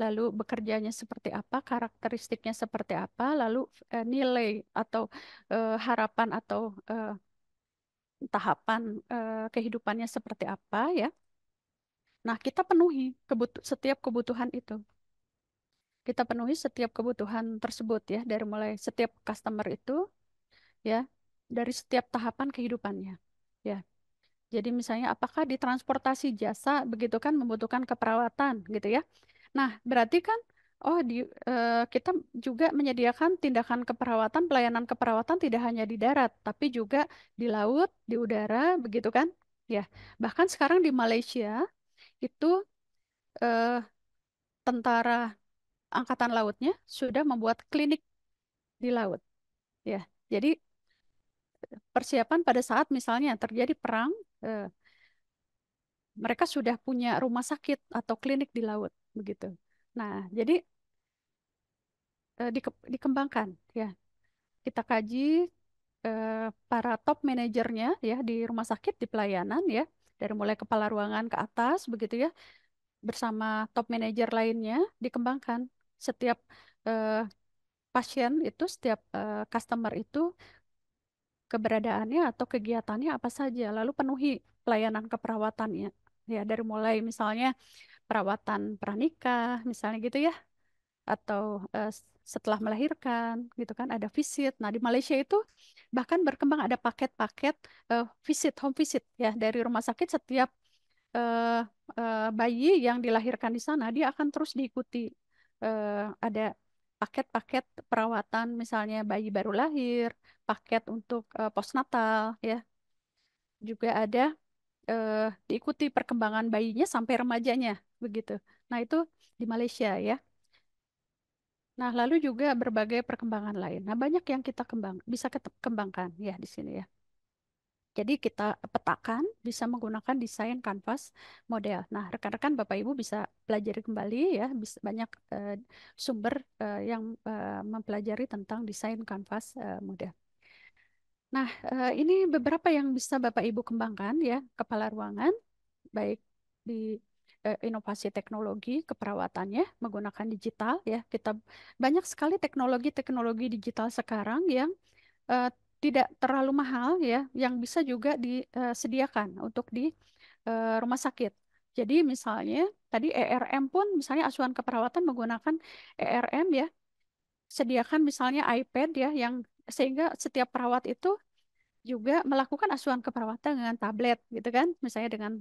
lalu bekerjanya seperti apa, karakteristiknya seperti apa, lalu nilai atau harapan atau tahapan kehidupannya seperti apa ya. Nah, kita penuhi setiap kebutuhan itu. Kita penuhi setiap kebutuhan tersebut ya, dari mulai setiap customer itu ya, dari setiap tahapan kehidupannya. Ya. Jadi misalnya apakah di transportasi jasa begitu kan membutuhkan keperawatan gitu ya. Nah, berarti kan kita juga menyediakan tindakan keperawatan, pelayanan keperawatan tidak hanya di darat, tapi juga di laut, di udara, begitu kan? Ya. Bahkan sekarang di Malaysia itu eh, tentara angkatan lautnya sudah membuat klinik di laut. Ya. Jadi persiapan pada saat misalnya terjadi perang eh, mereka sudah punya rumah sakit atau klinik di laut begitu. Nah, jadi dikembangkan ya. Kita kaji para top manajernya ya di rumah sakit di pelayanan ya, dari mulai kepala ruangan ke atas begitu ya, bersama top manajer lainnya dikembangkan setiap eh, pasien itu, setiap customer itu keberadaannya atau kegiatannya apa saja, lalu penuhi pelayanan keperawatannya ya dari mulai misalnya perawatan pranikah misalnya gitu ya atau setelah melahirkan gitu kan ada visit. Nah, di Malaysia itu bahkan berkembang ada paket-paket visit home visit ya dari rumah sakit setiap eh, bayi yang dilahirkan di sana dia akan terus diikuti ada paket-paket perawatan misalnya bayi baru lahir, paket untuk postnatal ya. Juga ada diikuti perkembangan bayinya sampai remajanya begitu. Nah, itu di Malaysia ya. Nah, lalu juga berbagai perkembangan lain. Nah, banyak yang kita bisa kembangkan ya di sini ya. Jadi kita petakan bisa menggunakan desain kanvas model. Nah, rekan-rekan Bapak Ibu bisa pelajari kembali ya, bisa banyak sumber yang mempelajari tentang desain kanvas model. Nah, ini beberapa yang bisa Bapak Ibu kembangkan ya, kepala ruangan, baik di inovasi teknologi keperawatannya menggunakan digital ya. Kita banyak sekali teknologi-teknologi digital sekarang yang eh, tidak terlalu mahal ya, yang bisa juga disediakan untuk di rumah sakit. Jadi misalnya tadi ERM pun misalnya asuhan keperawatan menggunakan ERM ya, sediakan misalnya iPad ya yang sehingga setiap perawat itu juga melakukan asuhan keperawatan dengan tablet gitu kan, misalnya dengan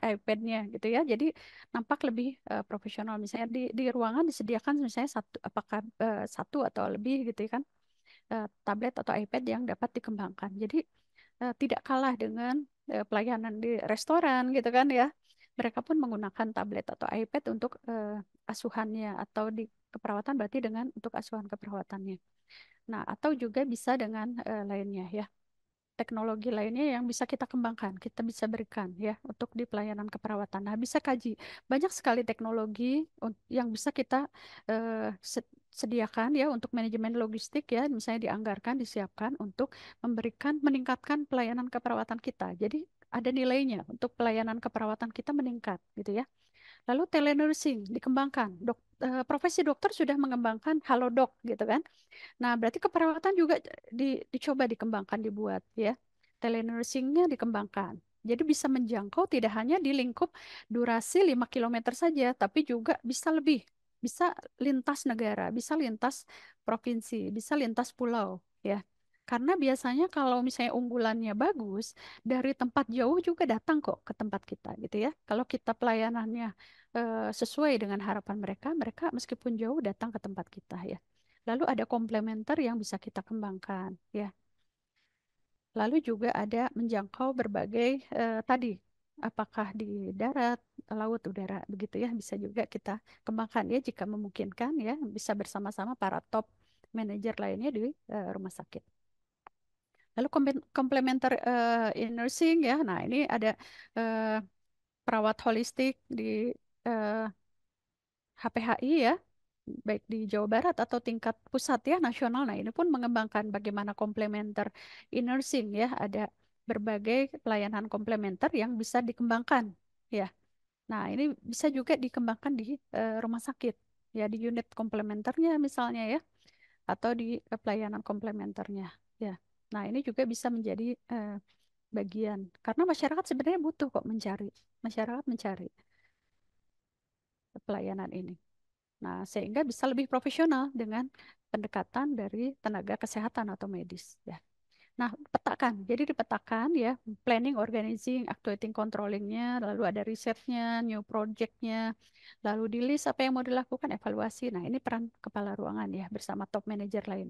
iPad-nya gitu ya. Jadi nampak lebih profesional. Misalnya di ruangan disediakan misalnya satu, apakah satu atau lebih gitu ya kan, tablet atau iPad yang dapat dikembangkan. Jadi tidak kalah dengan pelayanan di restoran gitu kan ya. Mereka pun menggunakan tablet atau iPad untuk asuhannya, atau di keperawatan berarti dengan untuk asuhan keperawatannya. Nah, atau juga bisa dengan lainnya ya, teknologi lainnya yang bisa kita kembangkan, kita bisa berikan ya untuk di pelayanan keperawatan. Nah, bisa kaji banyak sekali teknologi yang bisa kita sediakan ya untuk manajemen logistik ya, misalnya dianggarkan, disiapkan untuk meningkatkan pelayanan keperawatan kita. Jadi ada nilainya untuk pelayanan keperawatan kita meningkat gitu ya. Lalu telenursing dikembangkan. Profesi dokter sudah mengembangkan Halodoc gitu kan. Nah, berarti keperawatan juga dicoba dikembangkan, dibuat ya. Telenursingnya dikembangkan. Jadi bisa menjangkau tidak hanya di lingkup durasi 5 kilometer saja, tapi juga bisa lebih. Bisa lintas negara, bisa lintas provinsi, bisa lintas pulau ya. Karena biasanya kalau misalnya unggulannya bagus, dari tempat jauh juga datang kok ke tempat kita gitu ya. Kalau kita pelayanannya sesuai dengan harapan mereka, mereka meskipun jauh datang ke tempat kita ya. Lalu ada komplementer yang bisa kita kembangkan, ya. Lalu juga ada menjangkau berbagai tadi, apakah di darat, laut, udara, begitu ya, bisa juga kita kembangkan ya jika memungkinkan ya, bisa bersama-sama para top manajer lainnya di rumah sakit. Lalu komplementer in nursing ya, nah ini ada eh, perawat holistik di eh, HPHI ya, baik di Jawa Barat atau tingkat pusat ya, nasional. Nah, ini pun mengembangkan bagaimana komplementer e-nursing ya, ada berbagai pelayanan komplementer yang bisa dikembangkan ya. Nah, ini bisa juga dikembangkan di rumah sakit ya, di unit komplementernya misalnya ya, atau di pelayanan komplementernya ya. Nah, ini juga bisa menjadi bagian, karena masyarakat sebenarnya butuh kok masyarakat mencari pelayanan ini. Nah, sehingga bisa lebih profesional dengan pendekatan dari tenaga kesehatan atau medis ya. Nah, petakan. Jadi dipetakan ya, planning, organizing, actuating, controllingnya, lalu ada risetnya, new projectnya, lalu di list apa yang mau dilakukan, evaluasi. Nah, ini peran kepala ruangan ya bersama top manager lain.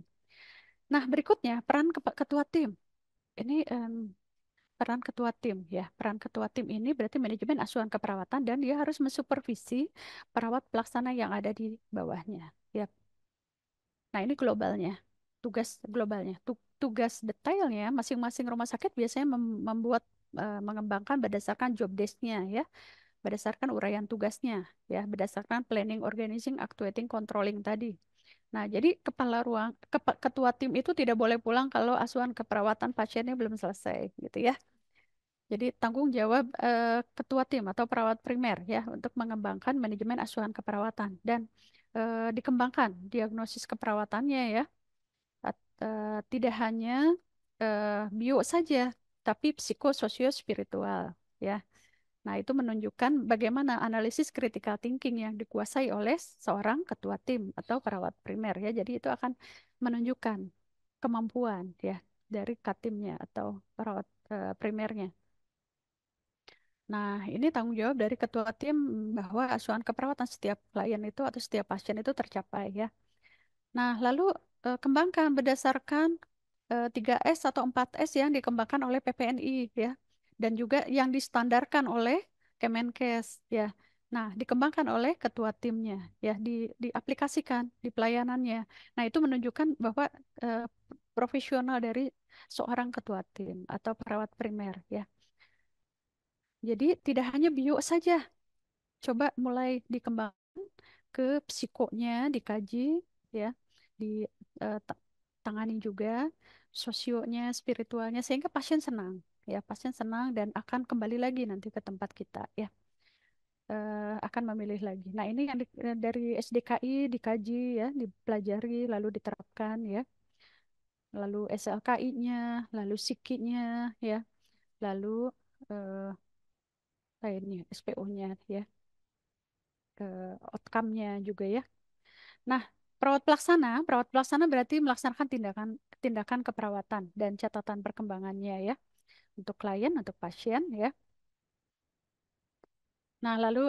Nah, berikutnya peran ketua tim. Ini peran ketua tim ya. Peran ketua tim ini berarti manajemen asuhan keperawatan, dan dia harus mensupervisi perawat pelaksana yang ada di bawahnya. Ya, nah, ini globalnya, tugas globalnya. Tugas detailnya masing-masing rumah sakit biasanya membuat mengembangkan berdasarkan job desk-nya ya, berdasarkan uraian tugasnya ya, berdasarkan planning, organizing, actuating, controlling tadi. Nah, jadi ketua tim itu tidak boleh pulang kalau asuhan keperawatan pasiennya belum selesai gitu ya. Jadi tanggung jawab ketua tim atau perawat primer ya untuk mengembangkan manajemen asuhan keperawatan, dan dikembangkan diagnosis keperawatannya ya. Tidak hanya bio saja, tapi psikososio spiritual ya. Nah, itu menunjukkan bagaimana analisis critical thinking yang dikuasai oleh seorang ketua tim atau perawat primer ya. Jadi itu akan menunjukkan kemampuan ya dari katimnya atau perawat primernya. Nah, ini tanggung jawab dari ketua tim bahwa asuhan keperawatan setiap klien itu atau setiap pasien itu tercapai ya. Nah, lalu kembangkan berdasarkan 3S atau 4S yang dikembangkan oleh PPNI ya, dan juga yang distandarkan oleh Kemenkes ya. Nah, dikembangkan oleh ketua timnya ya, diaplikasikan di pelayanannya. Nah, itu menunjukkan bahwa eh, profesional dari seorang ketua tim atau perawat primer ya. Jadi tidak hanya bio saja, coba mulai dikembangkan ke psikonya, dikaji ya, ditangani juga sosionya, spiritualnya, sehingga pasien senang ya, pasien senang dan akan kembali lagi nanti ke tempat kita ya. Akan memilih lagi. Nah, ini yang dari SDKI dikaji ya, dipelajari lalu diterapkan ya, lalu SLKI-nya, lalu PSIKI-nya ya, lalu eh, lainnya SPO-nya ya, outcome-nya juga ya. Nah, perawat pelaksana berarti melaksanakan tindakan keperawatan dan catatan perkembangannya ya untuk klien, untuk pasien ya. Nah, lalu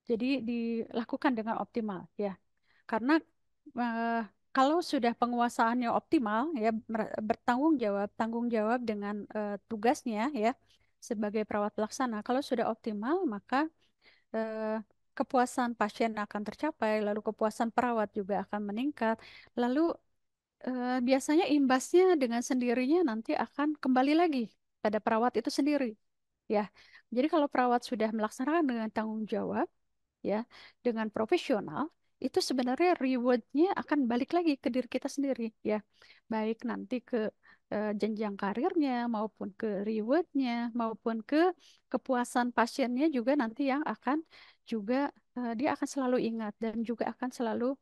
jadi dilakukan dengan optimal ya. Karena eh, kalau sudah penguasaannya optimal ya tanggung jawab dengan tugasnya ya sebagai perawat pelaksana. Kalau sudah optimal maka eh, kepuasan pasien akan tercapai, lalu kepuasan perawat juga akan meningkat. Lalu biasanya imbasnya dengan sendirinya nanti akan kembali lagi pada perawat itu sendiri ya. Jadi kalau perawat sudah melaksanakan dengan tanggung jawab ya dengan profesional itu sebenarnya rewardnya akan balik lagi ke diri kita sendiri ya baik nanti ke jenjang karirnya maupun ke rewardnya maupun ke kepuasan pasiennya juga nanti yang akan juga dia akan selalu ingat dan juga akan selalu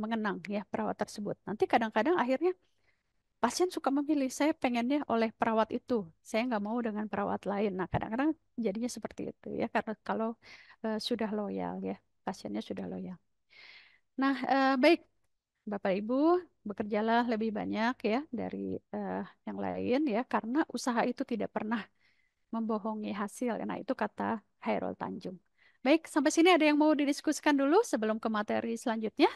mengenang ya perawat tersebut nanti kadang-kadang akhirnya pasien suka memilih saya pengennya oleh perawat itu saya nggak mau dengan perawat lain nah kadang-kadang jadinya seperti itu ya karena kalau sudah loyal ya pasiennya sudah loyal nah baik Bapak Ibu bekerjalah lebih banyak ya dari eh, yang lain ya karena usaha itu tidak pernah membohongi hasil nah itu kata Hairul Tanjung baik sampai sini ada yang mau didiskusikan dulu sebelum ke materi selanjutnya